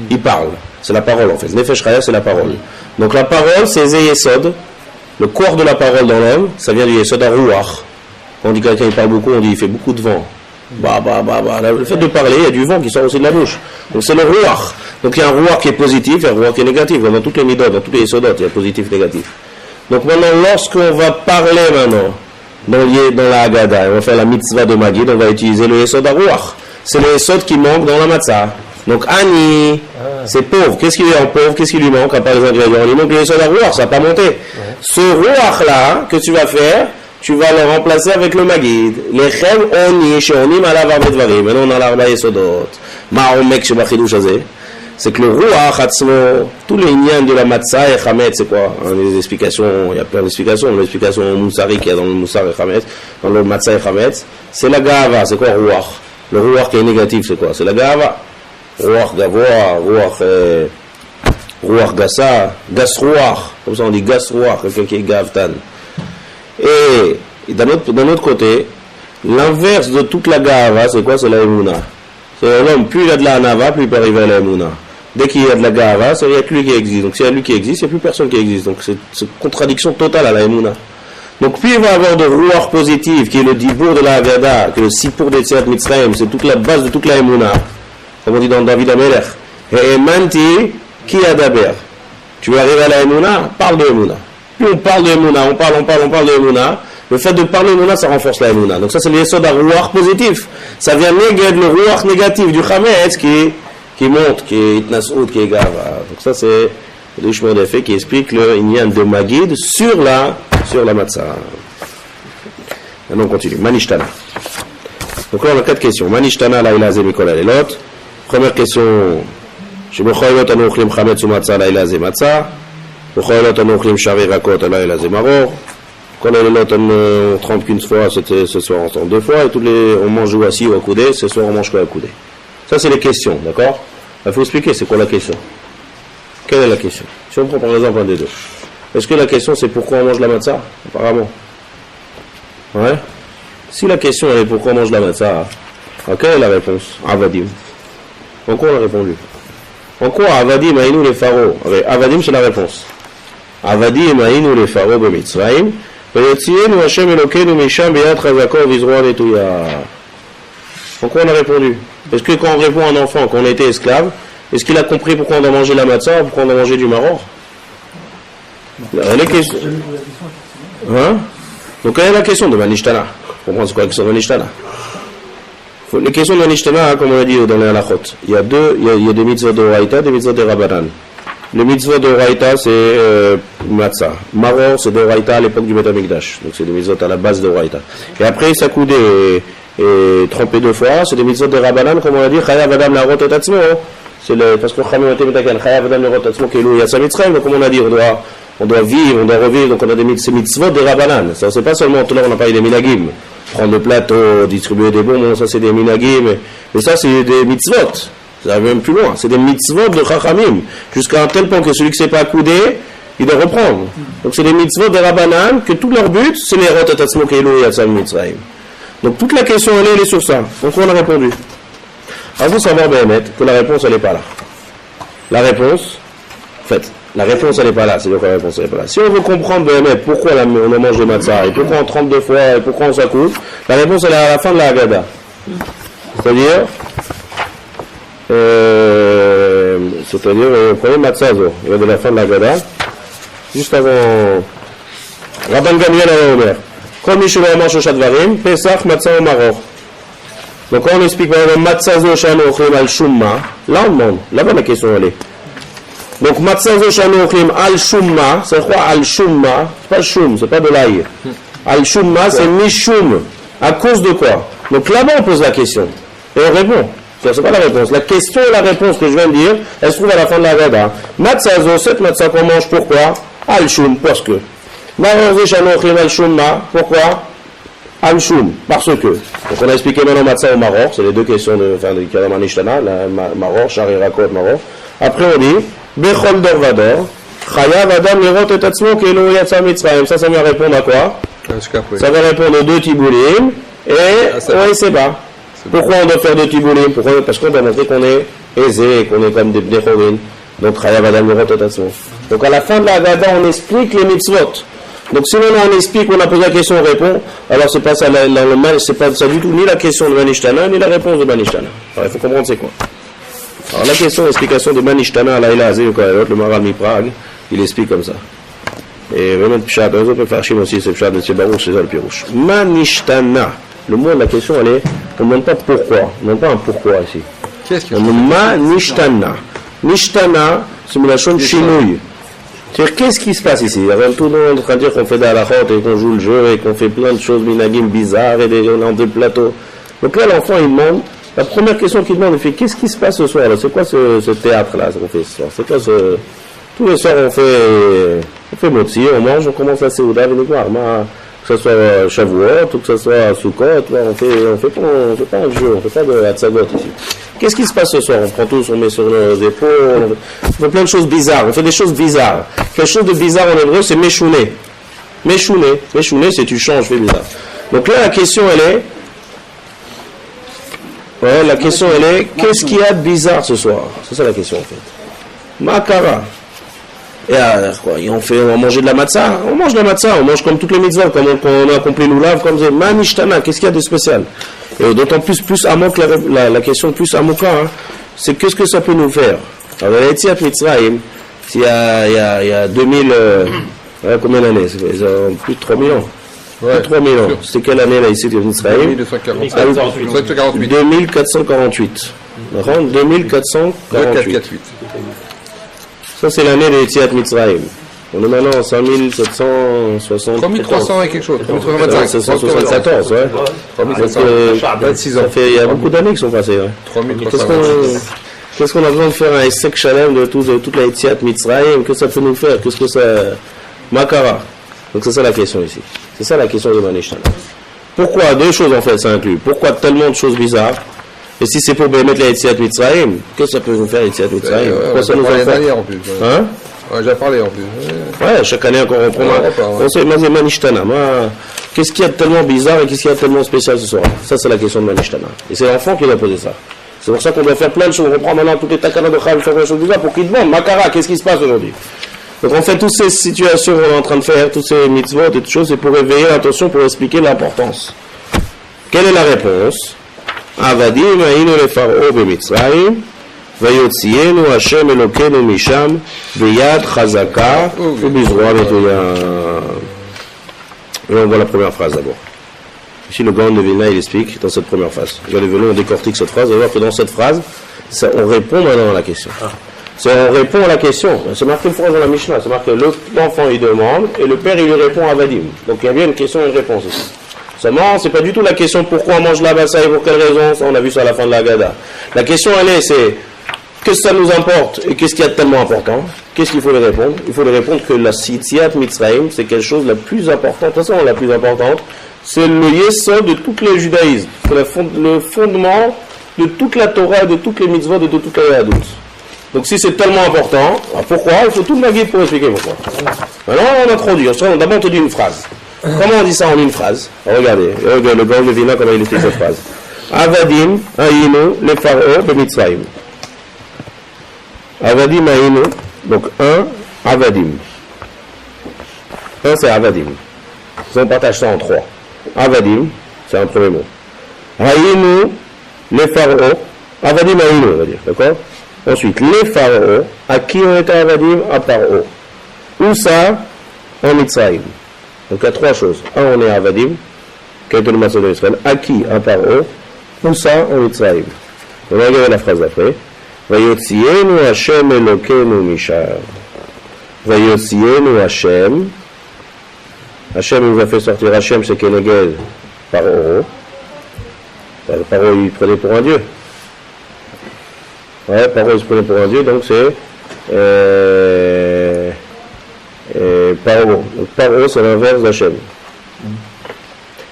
A: Il parle. C'est la parole en fait. Nefesh Chaya, c'est la parole. Donc la parole, c'est Zeyesod. Le corps de la parole dans l'homme, ça vient du Yesod à Ruach. Quand on dit quelqu'un il parle beaucoup, on dit il fait beaucoup de vent. Le fait de parler, il y a du vent qui sort aussi de la bouche. Donc c'est le Ruach. Donc il y a un Ruach qui est positif et un Ruach qui est négatif. Dans toutes les midot, dans tous les Yesodot, il y a positif et négatif. Donc maintenant, lorsqu'on va parler dans la Haggadah, on va faire la mitzvah de Magid, on va utiliser le Yesod à Ruach. C'est le Yesod qui manque dans la matzah. Donc Ani, c'est pauvre. Qu'est-ce qu'il est en pauvre? Qu'est-ce qui lui manque à part les ingrédients? Il manque le Yesod à Ruach, ça n'a pas monté. Ce Ruach-là que tu vas faire, tu vas le remplacer avec le Magid. Lechem oni sheonim alav arba dvarim. Maintenant on a l'arba Yesodot. Ma'omek shebachidush hazeh. C'est que le Ruach Atzmo, tous les liens de la Matzah et Chametz, c'est quoi? Les explications, il y a plein d'explications. L'explication Moussari qu'il y a dans le Moussar et Chametz, dans le Matzah et Chametz, c'est la Gava. C'est quoi Ruach? Le Ruach qui est négatif, c'est quoi? C'est la Gava. Ruach Gavoa, Ruach Gassa, Gas Ruach. Comme ça on dit Gas Ruach, quelqu'un qui est Gavtan. Et d'un autre côté, l'inverse de toute la Gava, c'est quoi? C'est la Emouna. C'est l'homme, plus il a de la Hanava, plus il peut arriver à la Emouna. Dès qu'il y a de la Gava, il n'y a que lui qui existe. Donc s'il y a lui qui existe, il n'y a plus personne qui existe. Donc c'est une contradiction totale à la Emouna. Donc plus il va avoir de Ruach positif, qui est le Dibour de la Haggadah, qui est le Sipur de Tziat Mitzrayim, c'est toute la base de toute la Emouna. Comme on dit dans David Amelech. Et Emanti, qui adaber. Tu veux arriver à la Emouna, parle de Emouna. Plus on parle de Emouna, on parle de Emouna. Le fait de parler Emouna, ça renforce la Emouna. Donc ça, c'est le Yesod à Ruach positif. Ça vient négater le Ruach négatif du Chametz qui monte, qui est Itnasout, qui est Gava. Donc ça, c'est le chemin d'effet qui explique le Inyan de Magid sur la Matzah. Maintenant, on continue. Manishtana. Donc là, on a 4 questions. Manishtana, Laïla, Zemikol, Alelot. Première question. Shebochoyot, Anochlim, Chametz ou Matzah, Laïla, Zematzah. Bochoyot, Anochlim, Shari, Rakot, Laïla, Zemaror. Quand on trempe qu'une fois, c'était ce soir on trempe 2 fois, et on mange ou assis ou à coudé, ce soir on mange quoi à coudé. Ça c'est les questions, d'accord? Il faut expliquer c'est quoi la question. Quelle est la question? Si on prend par exemple un des deux. Est-ce que la question c'est pourquoi on mange la matzah? Apparemment. Ouais? Si la question est pourquoi on mange la matzah, quelle est la réponse? Avadim. En quoi on a répondu? En quoi Avadim aïnou les pharaons? Avadim c'est la réponse. Avadim aïnou les pharaons de Mitzrayim. Pourquoi on a répondu? Est-ce que quand on répond à un enfant qu'on a été esclave, est-ce qu'il a compris pourquoi on doit manger la matzah ou pourquoi on doit manger du maror? Les questions. Hein? Donc quelle est la question de Manishtana? Comprends c'est quoi la question de Manishtana? Les questions de Manishtana, comme on a dit dans les halachot, il y a des mitzvot de Raïta, des mitzvot de Rabbanan. Le mitzvot de Raïta, c'est Matzah. Maror, c'est de Raïta à l'époque du Beth Amikdash. Donc c'est des mitzvot à la base de Raïta. Et après, Sakoudé et trempé 2 fois, c'est des mitzvot de Rabbanan, comme on a dit, Chayav Adam la Rot et Tatzmo. C'est parce que Chamim était Metaken, Chayav Adam la Rot et Tatzmo, qui est loué à sa mitzvah. Donc comme on a dit, on doit vivre, on doit revivre. Donc on a ces mitzvot de Rabbanan. Ça, c'est pas seulement, tout à l'heure on a parlé des minagim. Prendre le plateau, distribuer des bonbons, ça c'est des minagim. Mais ça c'est des mitzvot. Ça va même plus loin. C'est des mitzvot de Chachamim. Jusqu'à un tel point que celui qui ne s'est pas accoudé, il doit reprendre. Donc c'est des mitzvot de Rabbanan, que tout leur but, c'est les Rot Tatzmo Keilu Yatsam Mitzrayim. Donc toute la question, elle est sur ça. Donc on a répondu. Alors il faut savoir, Béhémet, que la réponse, elle n'est pas là. La réponse, en fait, la réponse, elle n'est pas là. C'est-à-dire que la réponse, elle n'est pas là. Si on veut comprendre, Béhémet, pourquoi on a mangé matzah, et pourquoi on trempe 2 fois, et pourquoi on s'accoude, la réponse, elle est à la fin de la Haggadah. C'est-à-dire, le premier matzazo, il y a de la fin de la Haggadah, juste avant Rabban Gamliel à Omer. Comme Michel Omer Shoshat Varim, Pesach, Matzah, Maror. Donc quand on explique par exemple Matzazo Shano Ochlim al Shumma, là on demande, là-bas la question elle est. Donc Matzazo Shano Ochlim al Shumma, c'est quoi al Shumma? C'est pas Shum, c'est pas de l'ail. Al Shumma c'est Mishum. À cause de quoi? Donc là-bas on pose la question. Et on répond. C'est pas la réponse. La question et la réponse que je viens de dire, elle se trouve à la fin de la Haggadah. Matzazo, cette matzah qu'on mange, pourquoi? Al Shum, parce que. Maror Shano Ochlim al Shumma, pourquoi? Al-Shum, parce que. Donc on a expliqué maintenant Matzah au Maror, c'est les 2 questions de Kadam Manishtana, la Maror, Shari Rakot Maror. Après on dit, Bechol dor vador. Chayav adam lirot et atzmo keilo yatsa mitzrayim. Ça va répondre à quoi? Ça va répondre aux 2 tiboulim et au Seba. Pourquoi on doit faire 2 tiboulim? Parce qu'on doit montrer qu'on est aisé, qu'on est comme des Bnechorine. Donc Chayav adam lirot et atzmo. Donc à la fin de la Haggadah, on explique les mitzvot. Donc si maintenant on explique, on a posé la question, on répond, alors c'est pas ça, c'est pas ça du tout, ni la question de Manishtana, ni la réponse de Manishtana. Alors il faut comprendre c'est quoi. Alors la question, l'explication de Manishtana, là il a le Maral Mi-Prague, il explique comme ça. Et vraiment, Pshat, on peut faire Chim aussi, c'est Pshat de Tsebarouch, c'est ça le Pirouche. Manishtana, le mot de la question, elle est, on ne demande pas pourquoi, on ne demande pas un pourquoi ici.
B: Qu'est-ce que
A: on demande Manishtana. Nishtana, c'est une lachon chinouille. C'est-à-dire, qu'est-ce qui se passe ici? Il y a tout le monde en train de dire qu'on fait des halachot et qu'on joue le jeu et qu'on fait plein de choses minagim bizarres et on est en 2 plateaux. Donc là, l'enfant, il demande, la première question qu'il demande, il fait, qu'est-ce qui se passe ce soir là? C'est quoi ce théâtre-là qu'on fait ce soir? C'est quoi ce... Tous les soirs, on fait motzi, on mange, on commence la Seouda, que ce soit Shavuot ou que ce soit Sukkot, on fait pas un jeu, on fait pas de Hatzagot ici. Qu'est-ce qui se passe ce soir? On prend tous, on met sur nos épaules, on fait plein de choses bizarres, on fait des choses bizarres. Quelque chose de bizarre en hébreu, c'est Meshouné. Meshouné, c'est tu changes, fais bizarre. Donc là, la question, elle est, qu'est-ce qu'il y a de bizarre ce soir? C'est ça la question en fait. Makara. Et alors quoi, on va manger de la matzah? On mange de la matzah, on mange comme toutes les mitzvahs, comme on a accompli l'oulav, comme c'est Manishtana, qu'est-ce qu'il y a de spécial? Et d'autant plus amok, la question plus amoka, hein, c'est qu'est-ce que ça peut nous faire? Alors, la Yetziat Mitzrayim, il y a 2000, combien d'années? Plus de 3000 ans.
B: Ouais,
A: plus de 3000 ans. C'était quelle année la Yetziat Mitzrayim?
B: 2448.
A: 2448. 2448. Ça, c'est l'année de Yetziat Mitzrayim. On est maintenant en 5760.
B: 3300 et quelque chose. 3325.
A: 774, ouais.
B: 26 ans.
A: Il y a beaucoup d'années qui sont passées. Ouais.
B: 3325.
A: Qu'est-ce qu'on a besoin de faire un Essek Shalem de toute la Yetziat Mitzrayim? Que ça peut nous faire? Qu'est-ce que ça... Makara. Donc c'est ça la question ici. C'est ça la question de Manishtana. Pourquoi? 2 choses en fait, ça inclut. Pourquoi tellement de choses bizarres? Et si c'est pour mettre la Yetziat Mitzrayim, qu'est-ce que ça peut nous faire, Yetziat Mitzrayim? Pourquoi ça nous en fait?
B: En plus.
A: Hein?
B: Ouais, j'ai parlé en plus.
A: Ouais, chaque année encore on prend on sait Manishtana. Qu'est-ce qu'il y a de tellement bizarre et qu'est-ce qu'il y a de tellement spécial ce soir? Ça c'est la question de Manishtana. Et c'est l'enfant qui doit poser ça. C'est pour ça qu'on doit faire plein de choses. On reprend maintenant toutes les takanas de Chal, faire plein de choses bizarres pour qu'il demande, Makara, qu'est-ce qui se passe aujourd'hui? Donc on fait toutes ces situations qu'on est en train de faire, toutes ces mitzvot et toutes choses, c'est pour éveiller l'attention, pour expliquer l'importance. Quelle est la réponse? Avadim ayinu lefar'o b'Mitzrayim vayotzienu Hashem Elokeinu misham b'yad chazaka u'bizroa metoya. Et on voit la première phrase d'abord. Ici le Gaon de Vilna il explique dans cette première phrase. Regardez, on décortique cette phrase, on va voir que dans cette phrase, on répond maintenant à la question. On répond à la question. C'est marqué une phrase dans la Mishnah. C'est marqué l'enfant il demande et le père il lui répond à Vadim. Donc il y a bien une question et une réponse ici. Seulement, c'est pas du tout la question pourquoi on mange la bassa et pour quelle raison. Ça, on a vu ça à la fin de la Haggadah. La question elle est, c'est qu'est-ce que ça nous importe et qu'est-ce qu'il y a de tellement important? Qu'est-ce qu'il faut lui répondre? Il faut lui répondre que la Yetziat Mitzrayim c'est quelque chose de la plus importante. De toute façon, la plus importante, c'est le yesod de tout le judaïsme. C'est le fondement de toute la Torah, de toutes les mitzvot, de toute la Yahadut. Donc si c'est tellement important, pourquoi? Il faut tout le guide pour expliquer pourquoi. Maintenant on introduit, d'abord on te dit une phrase. Comment on dit ça en une phrase? Regardez, le Gaon de Vilna comment il explique cette phrase. Avadim ayinu lefar'o b'Mitzrayim. Avadim ayinu, donc Avadim. C'est Avadim. On partage ça en 3. Avadim, c'est un premier mot. Ayinu lefar'o, Avadim ayinu on va dire, d'accord? Ensuite, les pharaons, à qui on était Avadim? À Paro. Où ça? En Mitzrayim. Donc il y a 3 choses. On est Avadim, qui est le maçon de Israël. À qui? À Paro. Où ça? En Mitzrayim. On va regarder la phrase d'après. Vayotzienu Hashem Elokeinu misham. Vayotzienu Hashem. Hashem nous a fait sortir. Hashem c'est Keneged Paro. Paro il prenait pour un dieu. Ouais, Paro il se prenait pour un dieu, donc c'est Paro. Donc Paro c'est l'inverse d'Hachem.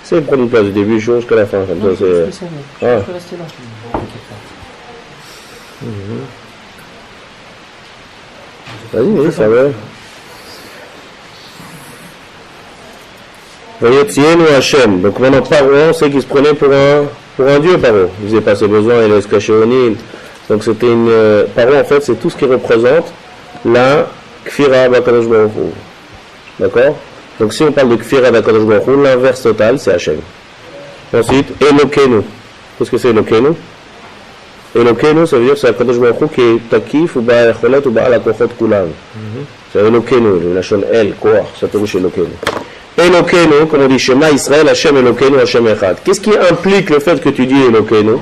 A: C'est prendre une place du début jusqu'à la fin. Comme ça, c'est...
C: Je peux rester là.
A: Vas-y, ça va. Vayotzienu Hachem. Donc maintenant, Paro, c'est qu'il se prenait pour un dieu, Paro. Il faisait pas ses besoins, il allait se cacher au Nil. Donc c'était une... Paro, en fait, c'est tout ce qui représente la Kfira d'Akadosh Baruch Hu. D'accord? Donc si on parle de Kfira d'Akadosh Baruch Hu, l'inverse total, c'est Hachem. Ensuite, Elokenu. Qu'est-ce que c'est Elokenu? Elokenu, ça veut dire que c'est Akadosh Baruch Hu qui est Takif ou Ba'al Cholet ou Ba'al Akochot Kulam. C'est Elokenu, le Lachon El, Koach, ça touche Elokenu. Elokenu, comme on dit Shema Israël, Hachem Elokenu, Hachem Echad. Qu'est-ce qui implique le fait que tu dis Elokenu?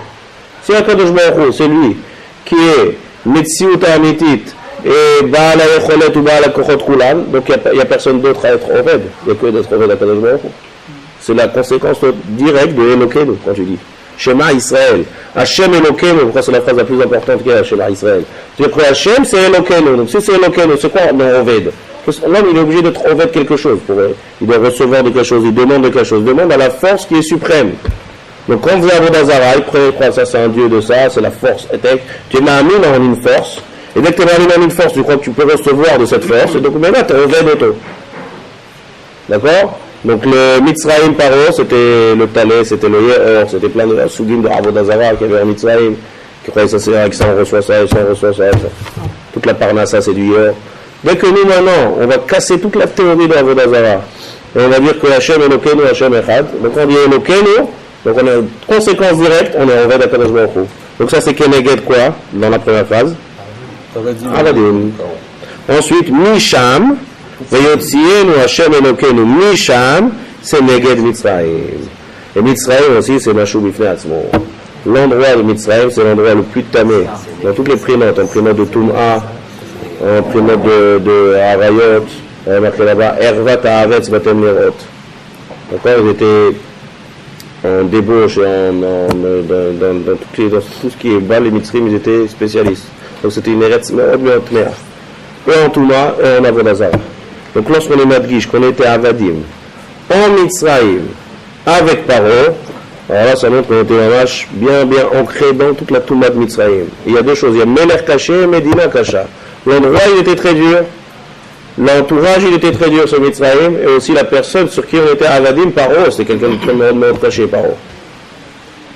A: C'est Akadosh Baruch Hu, c'est lui qui est Metziut Amitit et Baal HaYecholet ou Baal HaKochot Kulam, donc il n'y a personne d'autre à être Oved, il n'y a que d'être Oved Akadosh Baruch Hu. C'est la conséquence directe de Elokenu, quand tu dis Shema Israël, Hachem Elokenu, pourquoi c'est la phrase la plus importante qu'il y a, Shema Israël. Tu dis que Hachem c'est Elokenu, donc si c'est Elokenu, c'est quoi non Oved? L'homme il est obligé d'être Oved quelque chose, il doit recevoir de quelque chose, il demande de quelque chose, il demande à la force qui est suprême. Donc quand vous avez Avodah il croit ça c'est un dieu de ça, c'est la force. Tu es mamine en une force, et dès que tu es mamine en une force, tu crois que tu peux recevoir de cette force, et donc maintenant tu es Oved auto. D'accord? Donc le Mitzrayim Paro, c'était le Talé, c'était le Yeor, c'était plein de Sougim de Avodah Zarah qui avait en Mitzrayim, qui croyaient que ça c'est avec ça on reçoit ça, et ça on reçoit ça. Toute la Parnassa c'est du Yeor. Dès que nous maintenant, on va casser toute la théorie de Avodah Zarah, et on va dire que Hachem Elokenu, Hachem Echad, donc on dit Elokenu, donc on a une conséquence directe, on est en Oved Akadosh Baruch Hu. Donc ça c'est Keneged quoi, dans la première phrase? Avadim. Ensuite, Misham, Vayotzienu Hachem Elokenu, Misham, c'est Neged Mitzrayim. Et Mitzrayim aussi, c'est Mashou Bifnei Atzmo. L'endroit de Mitzrayim, c'est l'endroit le plus tamé. Dans toutes les primates, en primate de Tum'a, en primate de Harayot, on a marqué là-bas, Ervat Haaretz Batem Lerot. D'accord, ils étaient en débauche, dans tout ce qui est bas, les Mitzrim, ils étaient spécialistes. Donc c'était une Eretz Me'od Me'od Me'ah. Et en Touma, et en Avodah Zarah. Donc lorsqu'on est Madgish, qu'on était Avadim, en Mitzrayim, avec Paro, alors là ça montre qu'on était Mamash bien ancré dans toute la Touma de Mitzrayim. Il y a deux choses, il y a Melech Kaché et Medina Kasha. L'endroit il était très dur, l'entourage il était très dur sur Mitzrayim, et aussi la personne sur qui on était Avadim, Paro, c'était quelqu'un de très מאוד caché, Paro.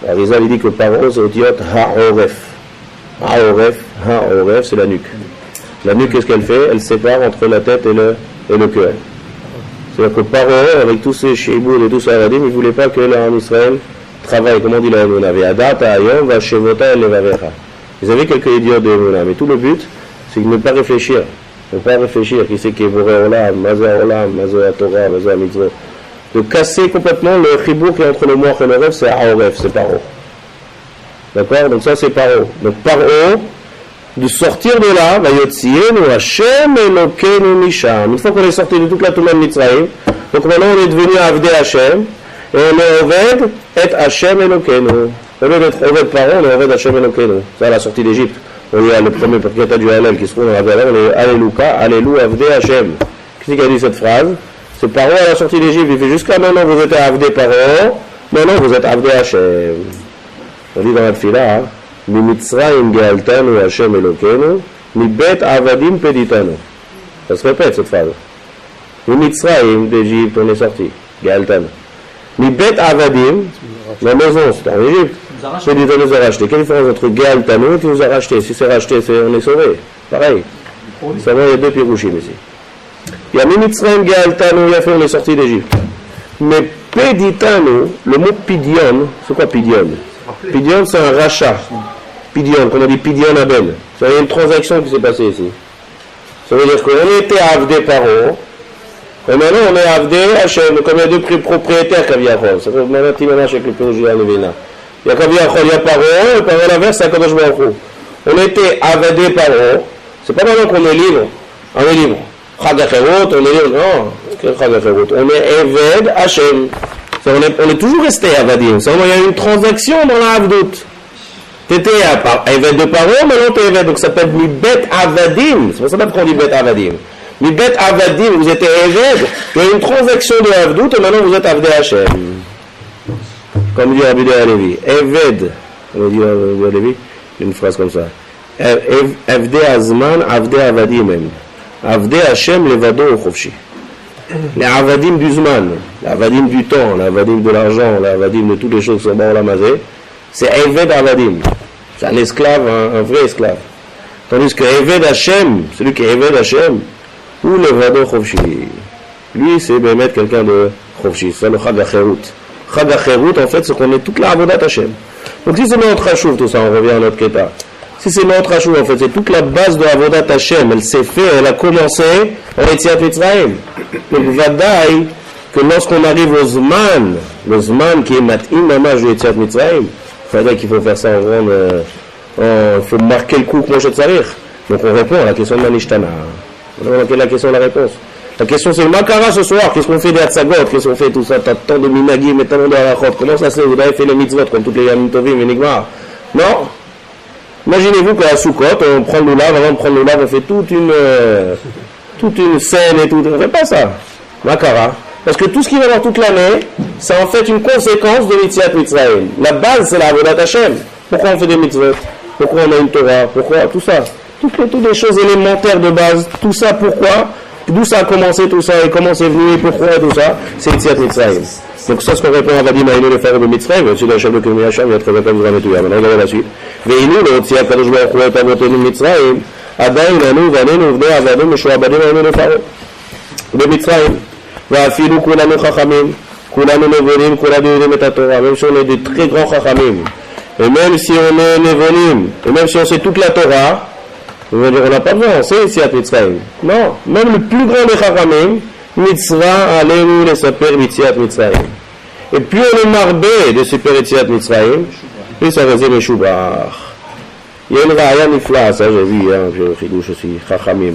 A: Arizal il dit que Paro c'est Otiot Ha'oref. Ha'oref c'est la nuque. La nuque qu'est-ce qu'elle fait? Elle sépare entre la tête et le cœur. C'est-à-dire que Paro, avec tous ces Sheibou et tous ces Avadim, il ne voulait pas que l'Am Israël travaille. Comment on dit là? On avait Adata, Ayom, Vashevota et Levavecha. Ils avaient quelques idiots de Mouna, mais tout le but, c'est de ne pas réfléchir. Ne pas réfléchir, qui c'est qui est Boré Olam, Mazé Olam, Mazé Torah, Mazé Mitzvot. De casser complètement le chibouk qui est entre le Moach et le Ref, c'est Aoref, c'est Paro. D'accord? Donc ça c'est Paro. Donc Paro, de sortir de là, Vayotzienu Hachem Elokenu Misham. Une fois qu'on est sorti de toute la Touma de Mitzrayim, donc maintenant on est devenu Avdei Hachem, et on est Oved et Hachem Elokenu. Au lieu d'être Oved Paro, on est Oved Hachem Elokenu. Ça à la sortie d'Égypte. On y a le premier perkata du Hallel qui se trouve dans la Galère, on est Alléluka, Allélu Avdei Hachem. Qui a dit cette phrase? C'est Paro à la sortie d'Égypte, il fait jusqu'à maintenant vous êtes Avdei Paro, maintenant vous êtes Avdei Hachem. On dit dans la Tfila, Mimitzrayim Gealtanu Hachem Elokenu, Mibet Avadim Peditanu. Ça se répète cette phrase. Mimitzrayim d'Égypte, on est sorti. Gealtanu. Mibet Avadim, la maison, c'est en Égypte. Peditanu nous a racheté. Quelle différence entre Gealtanu qui nous a racheté? Si c'est racheté, on est sauvé. Pareil. Seulement, il y a deux pirouchim ici. Il y a Mimitzrayim Gealtanu, il a fait, on est sorti d'Égypte. Mais Peditanu, le mot Pidion, c'est quoi Pidion? Pidion, c'est un rachat. Pidion, qu'on a dit Pidion Abel. Ça veut dire une transaction qui s'est passée ici. Ça veut dire qu'on était Avdei Paro, et maintenant on est Avdei Hachem, comme il y a deux propriétaires Kaviachol. Ça fait maintenant un petit ménage avec le Pérougia et le Véna. Il y a Kaviachol, il y a Paro, et Paro l'inverse, c'est Akadosh Baruch Hu. On était Avdei Paro, c'est pas maintenant qu'on est libre. On est libre. Chag HaCherut, on est libre. Non, quel Chag HaCherut? On est Eved Hachem. On est toujours resté Avadim. Il y a une transaction dans la Avdout. Tu étais Eved de Paro, maintenant tu es Eved. Donc ça s'appelle Mibet Avadim. C'est pour ça qu'on dit Bet Avadim. Mibet Avadim, vous étiez Eved. Il y a une transaction de Avdout et maintenant vous êtes Avdei Hachem. Comme dit Rabbi Alevi. Eved. On dit Rabbi Alevi une phrase comme ça. Avdei Azman, Avdei Avadim même. Avdei Hashem levado chofshi. Les avadim du zman, les avadim du temps, les avadim de l'argent, les avadim de toutes les choses qui sont dans la mazé, c'est Eved Avadim. C'est un esclave, un vrai esclave. Tandis que Eved Hashem, celui qui est Eved Hashem, ou levado chofshi. Lui, c'est mettre quelqu'un de chofshi. C'est le Chag HaCherut. Chag HaCherut, en fait, c'est qu'on est toute la avodat Hashem. Donc si c'est notre Hachouv, tout ça, on revient à notre Keta. Si c'est notre Hachouv, en fait, c'est toute la base de avodat Hashem. Elle s'est faite, elle a commencé en Yetziat Mitzrayim. Donc, Vadaï, que lorsqu'on arrive au Zman, le Zman qui est Mat'im Mamash de Yetziat Mitzrayim, Vadaï qu'il faut faire ça en grande, il faut marquer le coup comme Moshe Tzarich. Donc on répond à la question de Manishtana. Quelle est la question de la réponse? La question c'est le Makara ce soir, qu'est-ce qu'on fait des Hatzagot, qu'est-ce qu'on fait tout ça, t'as tant de Minagim et tant de Harachot, comment ça se fait, vous avez fait les mitzvot comme toutes les Yamim Tovim et Nigmar? Non. Imaginez-vous qu'à la Soukot, on prend le lave, avant de prendre le lave, on fait toute une scène et tout, on ne fait pas ça. Makara. Parce que tout ce qui va dans toute l'année, c'est en fait une conséquence de Yetziat Mitzrayim. La base c'est la Avodat Hashem. Pourquoi on fait des mitzvot? Pourquoi on a une Torah? Pourquoi? Tout ça. Toutes les choses élémentaires de base. Tout ça, pourquoi? D'où ça a commencé tout ça et comment c'est venu et pourquoi tout ça, c'est Yetziat Mitzrayim. Donc ça, ce qu'on répond à Vadim Aïnou, le frère de Mitzrayim, au-dessus de la chef de Kémi Hacham, il y a très longtemps que vous avez tout. Maintenant, regardez la suite. Veinu, le Yetziat Kadosh Baruch Hu et Avotenu Mitzrayim, Adaïn, Anu, Vanenu, Vnei, Avadim, Meshuabadim, Aïnou, le Pharaon. De Mitzrayim. Va'afilu kulanu chachamim, kulanu nevonim, kulanu yodim et Torah. Même si on est des très grands chachamim, et même si on est nevonim, et même si on sait toute la Torah, on va dire, on n'a pas besoin, c'est Yetziat Mitzrayim. Non, même le plus grand des Chachamim, Mitzvah, Alenu, les Saper, Yetziat Mitzrayim. Et plus on est marbé de Saper, Yetziat Mitzrayim, plus ça faisait Meshubar. Il y a une raya nifla, ça j'ai vu, hein, j'ai chidouche aussi, Chachamim.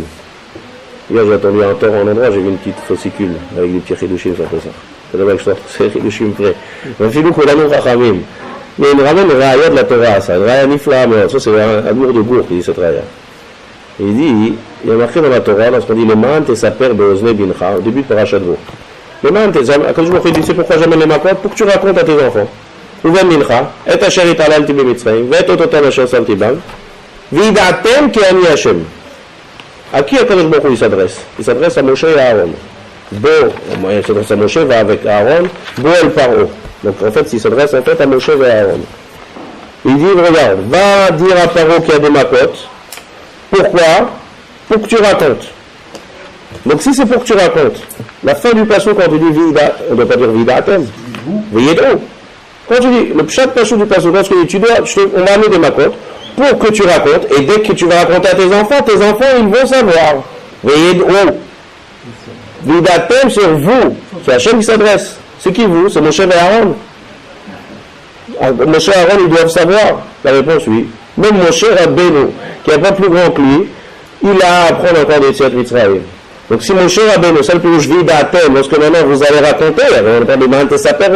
A: Hier j'ai attendu un tort en endroit, j'ai vu une petite fascicule, avec des petits chidouchim, ça fait ça. C'est là-bas que je sors, c'est chidouchim près. Un chidouch, on a nos Chachamim. Mais il ramène une raya de la Torah, ça, une raya nifla, mais ça c'est un amour de bourg qui dit cette raya. Il dit, il y a marqué dans la Torah, lorsqu'on dit le man te saper be'ozne bincha, au début de Parashat Bo. Le man te saper, quand je me dis, c'est pourquoi jamais les makot, pour que tu racontes à tes enfants. Ouven bincha, et asher italal tibe mitzrayim, ve'et ototem asher sam tibam, v'idatem ki ani Hashem. À qui Akadosh Baruch Hu il s'adresse? Il s'adresse à Moshe et à Aaron. Bo, il s'adresse à Moshe, va avec Aaron, Bo el Paro. Donc en fait, il s'adresse en fait à Moshe et à Aaron. Il dit, regarde, va dire à Paro qu'il y a des makot. Pourquoi? Pour que tu racontes. Donc si c'est pour que tu racontes, la fin du passage quand tu dis vida, on ne doit pas dire vida atem, veillez quand tu dis le chaque passage du passage, parce que on va amener des macotes pour que tu racontes, et dès que tu vas raconter à tes enfants ils vont savoir. Veillez d'eau. Vida atem, c'est vous, c'est Hachem qui s'adresse. C'est qui vous? C'est Moshe et Aaron. Moshe et Aaron, ils doivent savoir. La réponse oui. Même Moshe Rabbeinu, qui n'est pas plus grand que lui, il a à apprendre encore des Yetziat Mitzrayim. Donc si Moshe Rabbeinu, celle que je vis d'Athènes, lorsque maintenant vous allez raconter, on parle de Mahante Saper,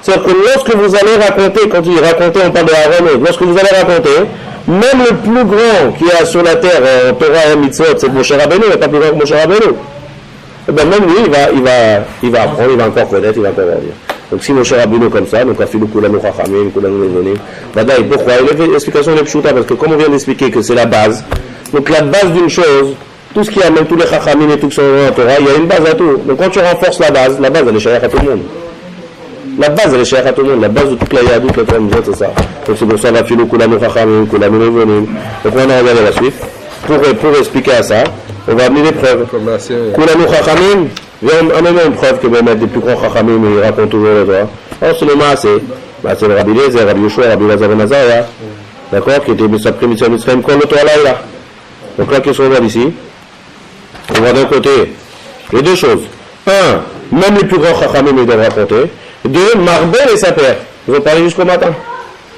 A: c'est-à-dire que lorsque vous allez raconter, quand il racontait, on parle de Aaron, lorsque vous allez raconter, même le plus grand qui est sur la terre, en Torah et Mitzvot, c'est Moshe Rabbeinu, il n'est pas plus grand que Moshe Rabbeinu. Et bien même lui, il va apprendre, il va encore connaître, il va encore dire. Donc si Moshe Rabbeinu comme ça, donc Afilu Kulanu Chachamim, Kulanu Nevonim, Vadaï, pourquoi? L'explication est pshuta, parce que comme on vient d'expliquer que c'est la base, donc la base d'une chose, tout ce qui amène tous les Chachamim et tout ce qui sont dans la Torah, il y a une base à tout. Donc quand tu renforces la base elle est chère à tout le monde. La base elle est chère à tout le monde, la base de toute la Yadout, la Torah, c'est ça. Donc c'est pour ça Afilu Kulanu Chachamim, Kulanu Nevonim. Donc on a regardé la suite. Pour expliquer à ça, on va amener des preuves. Kulanu Chachamim, amenez une preuve que même des plus grands Chachamim, ils racontent toujours la Torah. Alors c'est le Maaseh, le Rabbi Lezer, Rabbi Yoshua, Rabbi Lazar ben Azariah, d'accord, qui était Mitzvah Mitzrayim, Kol Torah Laïla. Donc là, qu'est-ce qu'on voit ici? On voit d'un côté les deux choses. Un, même les plus grands Chachamim, ils doivent raconter. Deux, Marbel et Saper, ils vont parler jusqu'au matin.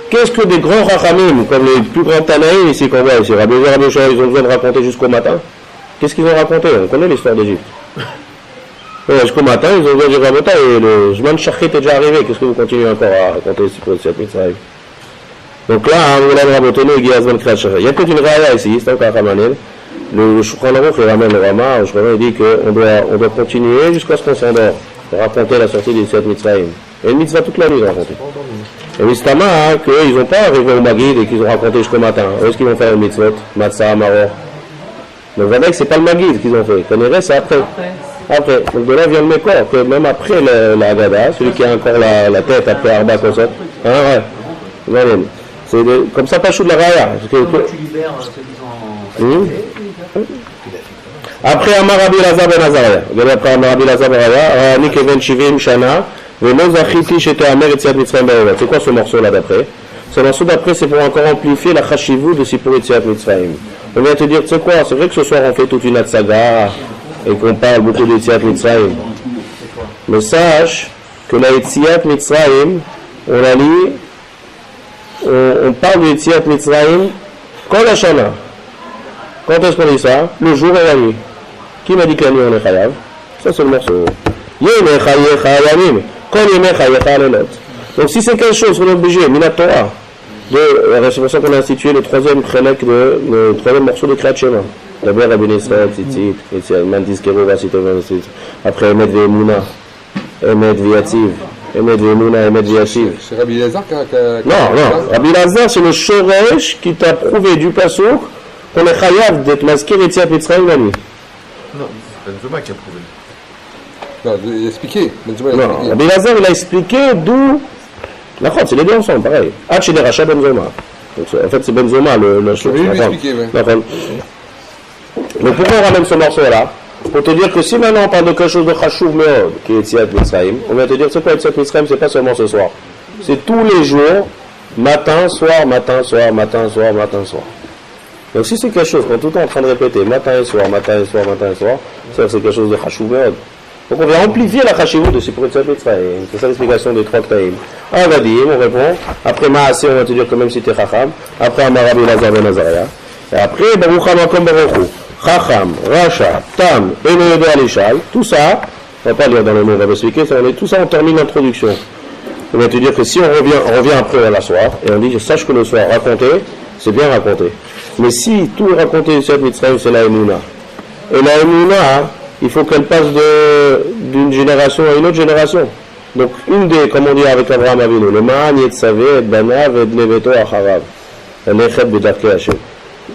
A: Qu'est-ce que des grands Chachamim, comme les plus grands Tanaïm ici qu'on voit ici, Rabbi Lezer, Rabbi Yoshua, ils ont besoin de raconter jusqu'au matin? Qu'est-ce qu'ils ont raconté? On connaît l'histoire d'Égypte. Jusqu'au matin, ils ont dit Rabota et le Zman Shachit est déjà arrivé. Qu'est-ce que vous continuez encore à raconter ici pour cette mitzvah? Donc là, on Rabotenu et Giyazman Kriyat Shachit. Il y a peut-être une raya ici, c'est encore Ramanen. Le Shulchan Aruch il ramène le Rama, le Shulchan dit qu'on doit continuer jusqu'à ce qu'on s'endort pour raconter la sortie des Yetziat Mitzrayim. Et une mitzvah toute la nuit de raconter. Et Mistama, qu'ils n'ont pas arrivé au Magid et qu'ils ont raconté jusqu'au matin. Où est-ce qu'ils vont faire une mitzvot? Matzah, Maror. Donc voilà que c'est pas le Maguid qu'ils ont fait. Kaniré, c'est après. Après. Donc de là vient le Mekor, que même après la Haggadah, celui qui a encore la tête après Arba Kosot. Ah ouais. Voilà. C'est comme ça, pas chou de la Raya.
C: Comment tu libères ceux qui sont en
A: après Amar Rabbi Elazar ben Azariah. Après Amar Rabbi Elazar ben Azariah, Ani Keven Shivim Shana, Veno Zachiti Shete Amer et Tziat Mitzrayim Ba'olat. C'est quoi ce morceau-là d'après? Ce morceau d'après, c'est pour encore amplifier la Chashivut de Sipur et Tziat Mitzrayim. On vient te dire, tu sais quoi, c'est vrai que ce soir on fait toute une atsaga et qu'on parle beaucoup de Tziat Mitzrayim. Mais sache que la Tziat Mitzrayim, on la lit, on parle de Tziat Mitzrayim quand la Shana. Quand est-ce qu'on dit ça? Le jour et la nuit. Qui m'a dit que la nuit on est chayav? Ça c'est le morceau. Yemecha yecha. Quand yemecha yecha alelot. Donc si c'est quelque chose qu'on est obligé, Mina Torah, c'est pour ça qu'on a institué le troisième morceau de Kriyat Shema. D'abord Rabbi Israël, Tzitzit, Mantis Kerova, Sitovan, après Emet Ve'emuna, Emet Ve'yativ, Emet Ve'emuna, Emet Ve'yashiv.
B: C'est Rabbi Elazar qui a...
A: Non. Rabbi Elazar, c'est le Shoresh qui t'a prouvé du Passouk qu'on est chayav d'être masqué et Tziat Mitzrayim la nuit.
E: Non, c'est Benzoma qui a prouvé.
B: Non, il a expliqué.
A: Non, Rabbi Elazar, il a expliqué d'où... La crotte, c'est les deux ensemble, pareil. Hach et Racha Benzoma. En fait, c'est Benzoma le chose.
B: Oui, lui expliqué, ouais.
A: Donc pourquoi on ramène ce morceau-là? Pour te dire que si maintenant on parle de quelque chose de Chashuv Meod, qui est Tziat Mitzrayim, on va te dire, c'est quoi Tziat Mitzrayim? C'est pas seulement ce soir. C'est tous les jours, matin, soir, matin, soir, matin, soir, matin, soir. Donc si c'est quelque chose qu'on est tout le temps en train de répéter, matin et soir, matin et soir, matin et soir, ça c'est quelque chose de Chashuv Meod. Donc on va amplifier la Chashivut de Sipur et Tziat Mitzrayim. C'est ça l'explication des trois Ktaïm. On va dire, on répond. Après Maaseh, on va te dire que même si t'es Chacham. Après Amar Rabbi Elazar ben Azariah. Et après, Baruch HaMakom Baruch Hu. Chacham, Racha, Tam, Eno Yodo Alishal. Tout ça, on va pas lire dans le mot, on va expliquer. Tout ça, on termine l'introduction. On va te dire que si on revient après à la soir, et on dit, sache que le soir raconté, c'est bien raconté. Mais si tout raconté de Tziat Mitzrayim, c'est la Emouna. Et la Emouna, il faut qu'elle passe d'une génération à une autre génération. Donc, comme on dit avec Abraham Avinu, le Ma'an Yetzavé, et Banav, et Bneveto, Acharav. Un Echet Bedarke Hashem.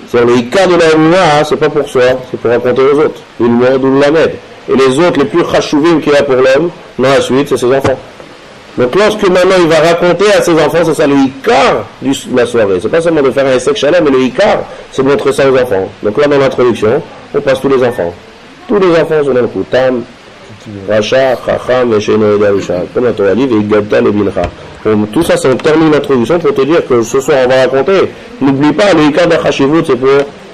A: C'est-à-dire, le Ika de la Emouna, c'est pas pour soi, c'est pour raconter aux autres. Une mode ou la med. Et les autres, les plus chashuvim qu'il y a pour l'homme, dans la suite, c'est ses enfants. Donc, lorsque maintenant il va raconter à ses enfants, c'est ça le Ikar de la soirée. C'est pas seulement de faire un Essek Shalem, mais le Ikar, c'est de montrer ça aux enfants. Donc là, dans l'introduction, on passe tous les enfants. Tous les enfants sont dans le coup. Tam, Racha, Chacham, Vesheno Yodo Alishal. Comme la Torah dit, Ve'igdalta Levincha. Tout ça, c'est on termine l'introduction pour te dire que ce soir, on va raconter. N'oublie pas, le Ikar d'Achashivut, c'est pour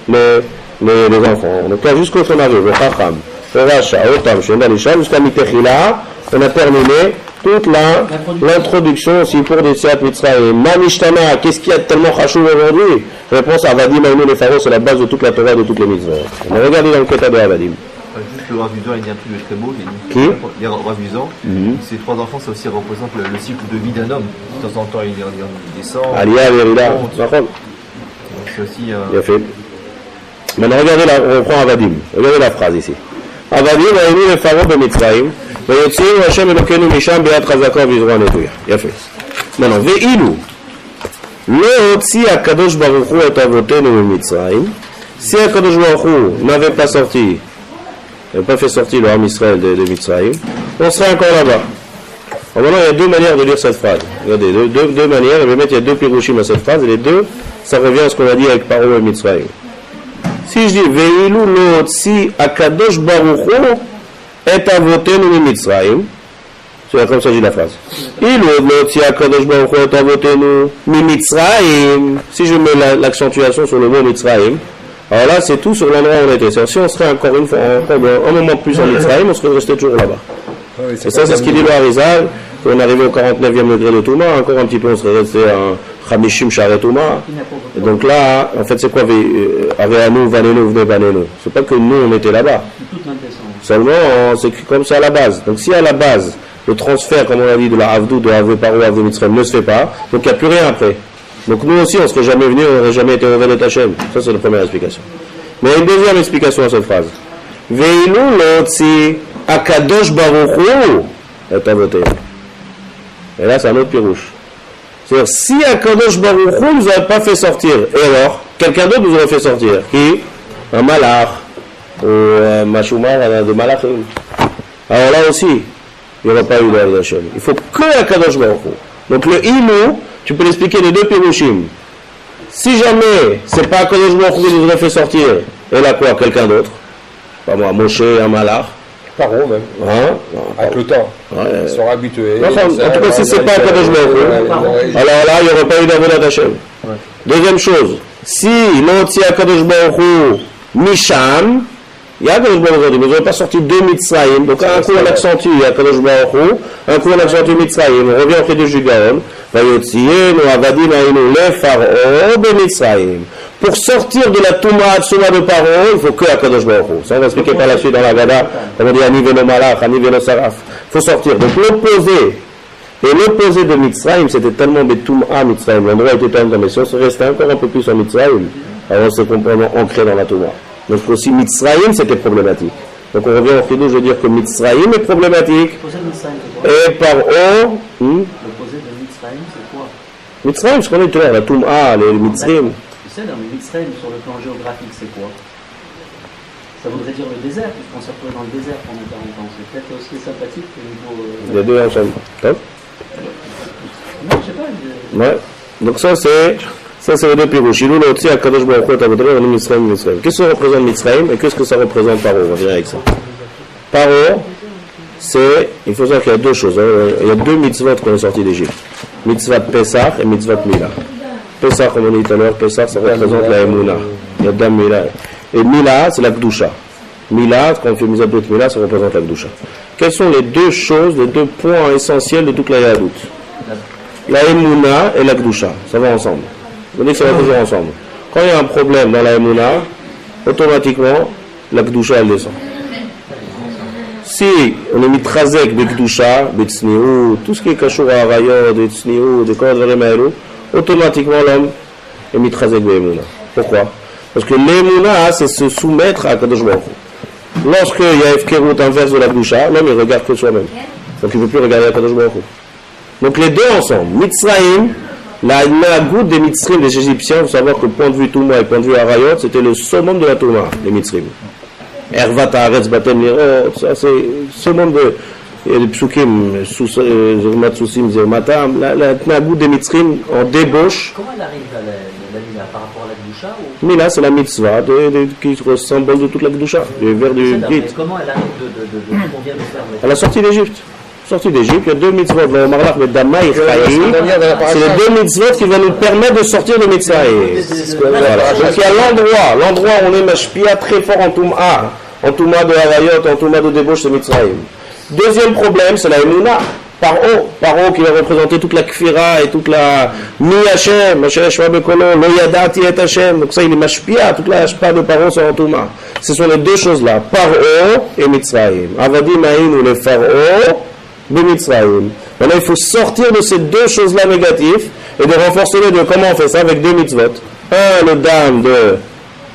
A: les enfants. Donc là, jusqu'au son arrive, le Chacham, le Racha, Otam, Vesheno Alishal, jusqu'à Mitechila, on a terminé toute l'introduction aussi pour des Tziat Mitzrayim. Manishtana, qu'est-ce qu'il y a de tellement chachouv aujourd'hui? Réponse à Avadim, Aïnou, les Pharaons, c'est la base de toute la Torah, de toutes les mitzvot. On a regardé dans le Keta de Avadim.
E: Juste le Ravuzan, il y a un truc de très beau. Il y a Ravuzan. Ces trois enfants, ça aussi représente le cycle de vie d'un homme. De temps en temps, il descend.
A: Aliyah, Verila,
E: c'est aussi.
A: Il a fait. Maintenant, regardez, on reprend Avadim. Regardez la phrase ici. Avadim, Aïnou, les Pharaons de Mitzrayim. ויוציאו השם אלוקינו משם ביד חזקה ובזרוע נטויה. יפה. maintenant, ואילו לא הוציא הקדוש ברוך הוא את אבותינו ממצרים, si הקדוש ברוך הוא n'avait pas sorti, n'avait pas fait sortir le Ham Israël de Mitzrayim, on serait encore là-bas. Alors maintenant, il y a deux manières de lire cette phrase. Regardez, deux manières. Je vais mettre, il y a deux pirouchim à cette phrase, et les deux, ça revient à ce qu'on a dit avec Paro et Mitzrayim. Si je dis ואילו לא הוציא הקדוש ברוך הוא et avotenu mitzrayim, c'est comme ça que je dis la phrase. Il l'otzi akadosh baruch hu et avotenu mitzrayim. Si je mets l'accentuation sur le mot mitzrayim, alors là c'est tout sur l'endroit où on était. C'est-à-dire, si on serait encore une fois, un moment de plus en mitzrayim, on serait resté toujours là-bas. Et ça, c'est ce qu'il dit le Harizal. On est arrivé au 49e degré de Touma, encore un petit peu on serait resté en Chamishim Share Touma. Et donc là, en fait, c'est quoi Aveanu, Vanenu, Vne Vanenu? C'est pas que nous on était là-bas. Seulement, c'est comme ça à la base. Donc si à la base, le transfert, comme on a dit, de la Avdou, de Ave Paro, Ave Mitzrayim ne se fait pas, donc il n'y a plus rien après. Donc nous aussi, on ne serait jamais venus, on n'aurait jamais été au Velet Hashem. Ça, c'est la première explication. Mais il y a une deuxième explication à cette phrase. Ve'ilu l'otzi akadosh baruch hu et avotenu. Et là, c'est un autre pirouche. C'est-à-dire, si akadosh baruch hu nous avait pas fait sortir, et alors, quelqu'un d'autre nous aurait fait sortir. Qui? Un malach. ou Mashumar de Malachim. Alors là aussi, il n'y aura pas eu d'Avodat Hashem. Il faut que Akadosh Baruch Hu. Donc le Inou, tu peux l'expliquer les deux Pirushim. Si jamais c'est pas Akadosh Baruch Hu qui nous aurait fait sortir, et là quoi, quelqu'un d'autre, pas moi, Moshe, un Malach.
B: Paro même.
A: Hein?
B: Avec le temps.
A: Ouais.
B: Ils seront habitués.
A: Enfin, en tout cas, si c'est pas Akadosh Baruch Hu, alors là, il n'y aurait pas eu d'Avodat Hashem. Deuxième chose, si l'Otzi Akadosh Baruch Hu Misham, il y a Akadosh Baruch Hu, mais ils n'auraient pas sorti deux Mitzrayim. Donc un coup on accentue Akadosh Baruch Hu, un coup on accentue Mitzrayim. On revient au Chidush du Gaon. Vayotzienu avadim hainu le Pharaon b'Mitzrayim. Pour sortir de la Touma Atsuma de Paro, il faut que Akadosh Baruch Hu. Ça on va expliquer par la suite dans la Gada, comme on dit Ani veno Malach, Ani veno Saraf. Il faut sortir. Donc l'opposé de Mitzrayim, c'était tellement Betum'a Mitzrayim. L'endroit était tellement, mais si on se restait encore un peu plus en Mitzrayim, alors c'est complètement ancré dans la Touma. Donc aussi Mitzrayim c'était problématique. Donc on revient au Chidush, je veux dire que Mitzrayim est problématique. Et par O,
C: L'opposé de Mitzrayim, c'est quoi?
A: Mitzrayim, ce qu'on est tout à l'heure, la Touma, les Mitzrayim.
C: Tu sais, dans le Mitzrayim, sur le plan géographique, c'est quoi? Ça voudrait dire le désert, puisqu'on s'est retrouvé dans le désert pendant 40 ans. C'est peut-être aussi sympathique que niveau.
A: Les deux ensemble. Top.
C: Non, je sais pas.
A: Ouais. Donc ça c'est les deux pirouches. Il aussi à Kadosh Baruch Hu, on est Mitzrayim. Qu'est-ce que ça représente Mitzrayim et qu'est-ce que ça représente Paro? On va dire avec ça. Paro, c'est, il faut savoir qu'il y a deux choses. Il y a deux mitzvot qu'on est sortis d'Égypte. Mitzvah Pesach et Mitzvah Mila. Pesach, comme on dit tout à l'heure, Pesach ça représente la Emouna. Il y a Dam Mila. Et Mila, c'est la Kdusha. Mila, quand on fait Mizabot Mila, ça représente la Kdusha. Quelles sont les deux choses, les deux points essentiels de toute la Yadout? La Emouna et la Kdusha. Ça va ensemble. Vous dites que ça va toujours ensemble. Quand il y a un problème dans la Emouna, automatiquement, la Kdusha, elle descend. Si on est mis Trazek de Kdusha, de Tzniou, tout ce qui est Kashur à Arayot, de Tzniou, de Kodvarim, automatiquement l'homme est mis Trazek de Emouna. Pourquoi? Parce que l'Emouna, c'est se soumettre à Kadosh Baruch Hu. Lorsqu'il y a Efkerut inverse de la Kdusha, l'homme il regarde que soi-même. Donc il ne peut plus regarder à Kadosh Baruch Hu. Donc les deux ensemble, Mitzrayim, la goutte des Mitzrim des Égyptiens, il faut savoir que le point de vue Touma et le point de vue Arayot, c'était le summum de la Touma, les Mitzrim. Ervat Haaretz Batem Lirot, ça c'est le summum de les Psukim, Zermat Sousim, Zermatam, la goutte des Mitzrim en débauche.
C: Comment elle arrive à la Mila par rapport à la Kdusha ou...
A: Mila, c'est la mitzvah qui ressemble de toute la Kdusha, le vers du Brit.
C: Comment elle arrive de qu'on vient de faire?
A: À la sortie d'Égypte. Il y a deux mitzvot, le Marlach, le Dama et Chaïm. C'est les deux mitzvot qui vont nous permettre de sortir de Mitzrayim. Voilà. Donc il y a l'endroit où on est mashpia très fort en Touma de Harayot, en Touma de débauche de Mitzrayim. Deuxième problème, c'est la Emouna. Paro qui va représenter toute la Kfira et toute la Mi Hashem, Hashem Shema Bekolo, Lo Yadati et Hashem. Donc ça, il est mashpia, toute la Hashpa de Paro sur en Touma. Ce sont les deux choses-là, Paro et Mitzrayim. Avadim Haïn ou le Pharaon. Mitzrayim. Maintenant, il faut sortir de ces deux choses-là négatives et de renforcer les deux. Comment on fait ça? Avec deux mitzvot. Un, le dam de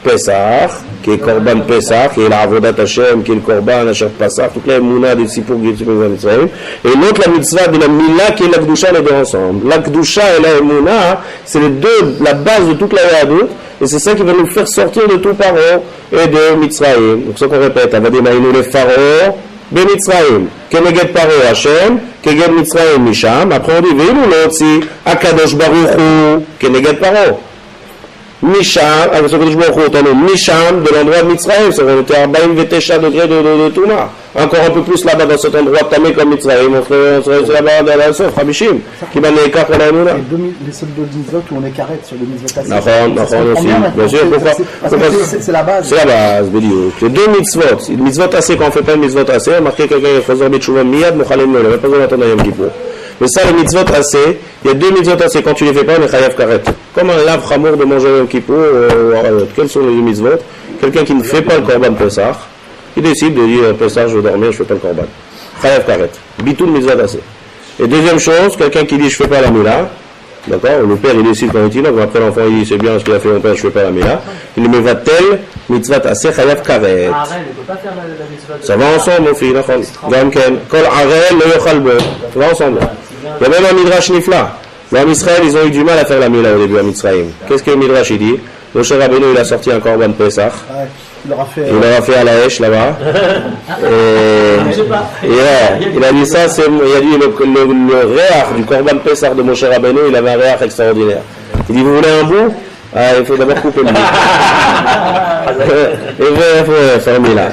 A: Pesach, qui est Korban Pesach, qui est la Avodat Hashem, qui est le Korban Asher Pesach, toute la Mouna des Sipour qui est Mitzrayim. Et l'autre, la mitzvah de la Mila, qui est la Kdusha, les deux ensemble. La Kdusha et la Mouna, c'est les deux, la base de toute la Yadout, et c'est ça qui va nous faire sortir de tout Paro et de Mitzrayim. Donc, ça qu'on répète, Avadim Haïnu le Pharaon, במצרים, כנגד פרעה השם, כנגד מצרים משם, après on dit, ואילו להוציא הקדוש ברוך הוא כנגד פרעה. משם, avec הקדוש ברוך הוא אותנו, משם, de l'endroit de Mitzrayim, ça on était à 49 degrés de Touma. Encore un peu plus là-bas dans cet endroit tamé comme Mitzrayim, on serait là-bas dans la Sof, Hamishim, qui va les écarts pour la Mouna.
D: Les seuls deux mitzvot où on est carré sur le mitzvot assez.
A: נכון aussi, bien sûr, pourquoi?
D: C'est la base.
A: C'est la base, Béliou. Les deux mitzvot, le mitzvot assez, quand on fait pas le mitzvot assez, on a marqué quelqu'un qui faisait Betchouva Miyad, Mouchalem Nol, on n'a pas besoin d'attendre Yom Kippour. Mais ça, le mitzvot assez, il y a deux mitzvot assez, quand tu les fais pas, on est chayav karet. Comme un lave chamour de manger Yom Kippour, quels sont les deux mitzvot? Quelqu'un qui ne fait pas le korban Pesach, il décide de dire Pesach, je veux dormir, je fais pas le korban. Chayav karet. Bitul mitzvot assez. Et deuxième chose, quelqu'un qui dit je fais pas la Mila, d'accord, le père il décide quand il est là, après l'enfant il dit c'est bien ce qu'il a fait mon père, je fais pas la Mila, il me va tel, mitzvot assez, chayav karet.
C: Arel, il ne peut pas faire la mitzvah de...
A: Ça va ensemble, mon fils, Gamken. Kol Arel, le Yochal Bo. Ça va ensemble. Il y a même un Midrash Nifla. Dans Israël, ils ont eu du mal à faire la Mila au début à Mitzrayim. Qu'est-ce que le Midrash il dit? Moshe Rabbeinu, il a sorti un korban Pesach.
D: Il aura fait.
A: Il aura fait à la Hèche là-bas.
C: Je sais pas.
A: Il a dit ça, il a dit le réach du Corban Pessar de Moshe Rabbeinu, il avait un réach extraordinaire. Il dit, vous voulez un bout? Ah, il faut d'abord couper le bout.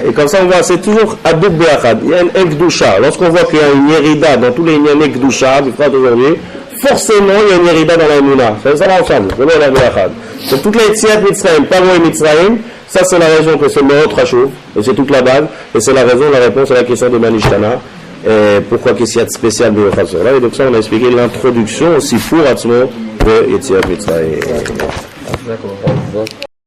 A: Et comme ça, on voit, c'est toujours Adouk Be'achad. Il y a une Ekdusha. Lorsqu'on voit qu'il y a une Yerida dans tous les Ekdusha, du frère d'aujourd'hui, forcément, il y a une Yerida dans la Emouna. Ça va ensemble. C'est toute la Yetziat Mitzrayim, Paro et Mitzrayim. Ça, c'est la raison que c'est le Meot Rachouv. Et c'est toute la base. Et c'est la raison, la réponse à la question de Manishtana. Et pourquoi qu'il y a de spécial de là. Et donc ça, on a expliqué l'introduction aussi pour Atzmo de Yetziat Mitzrayim.
B: D'accord.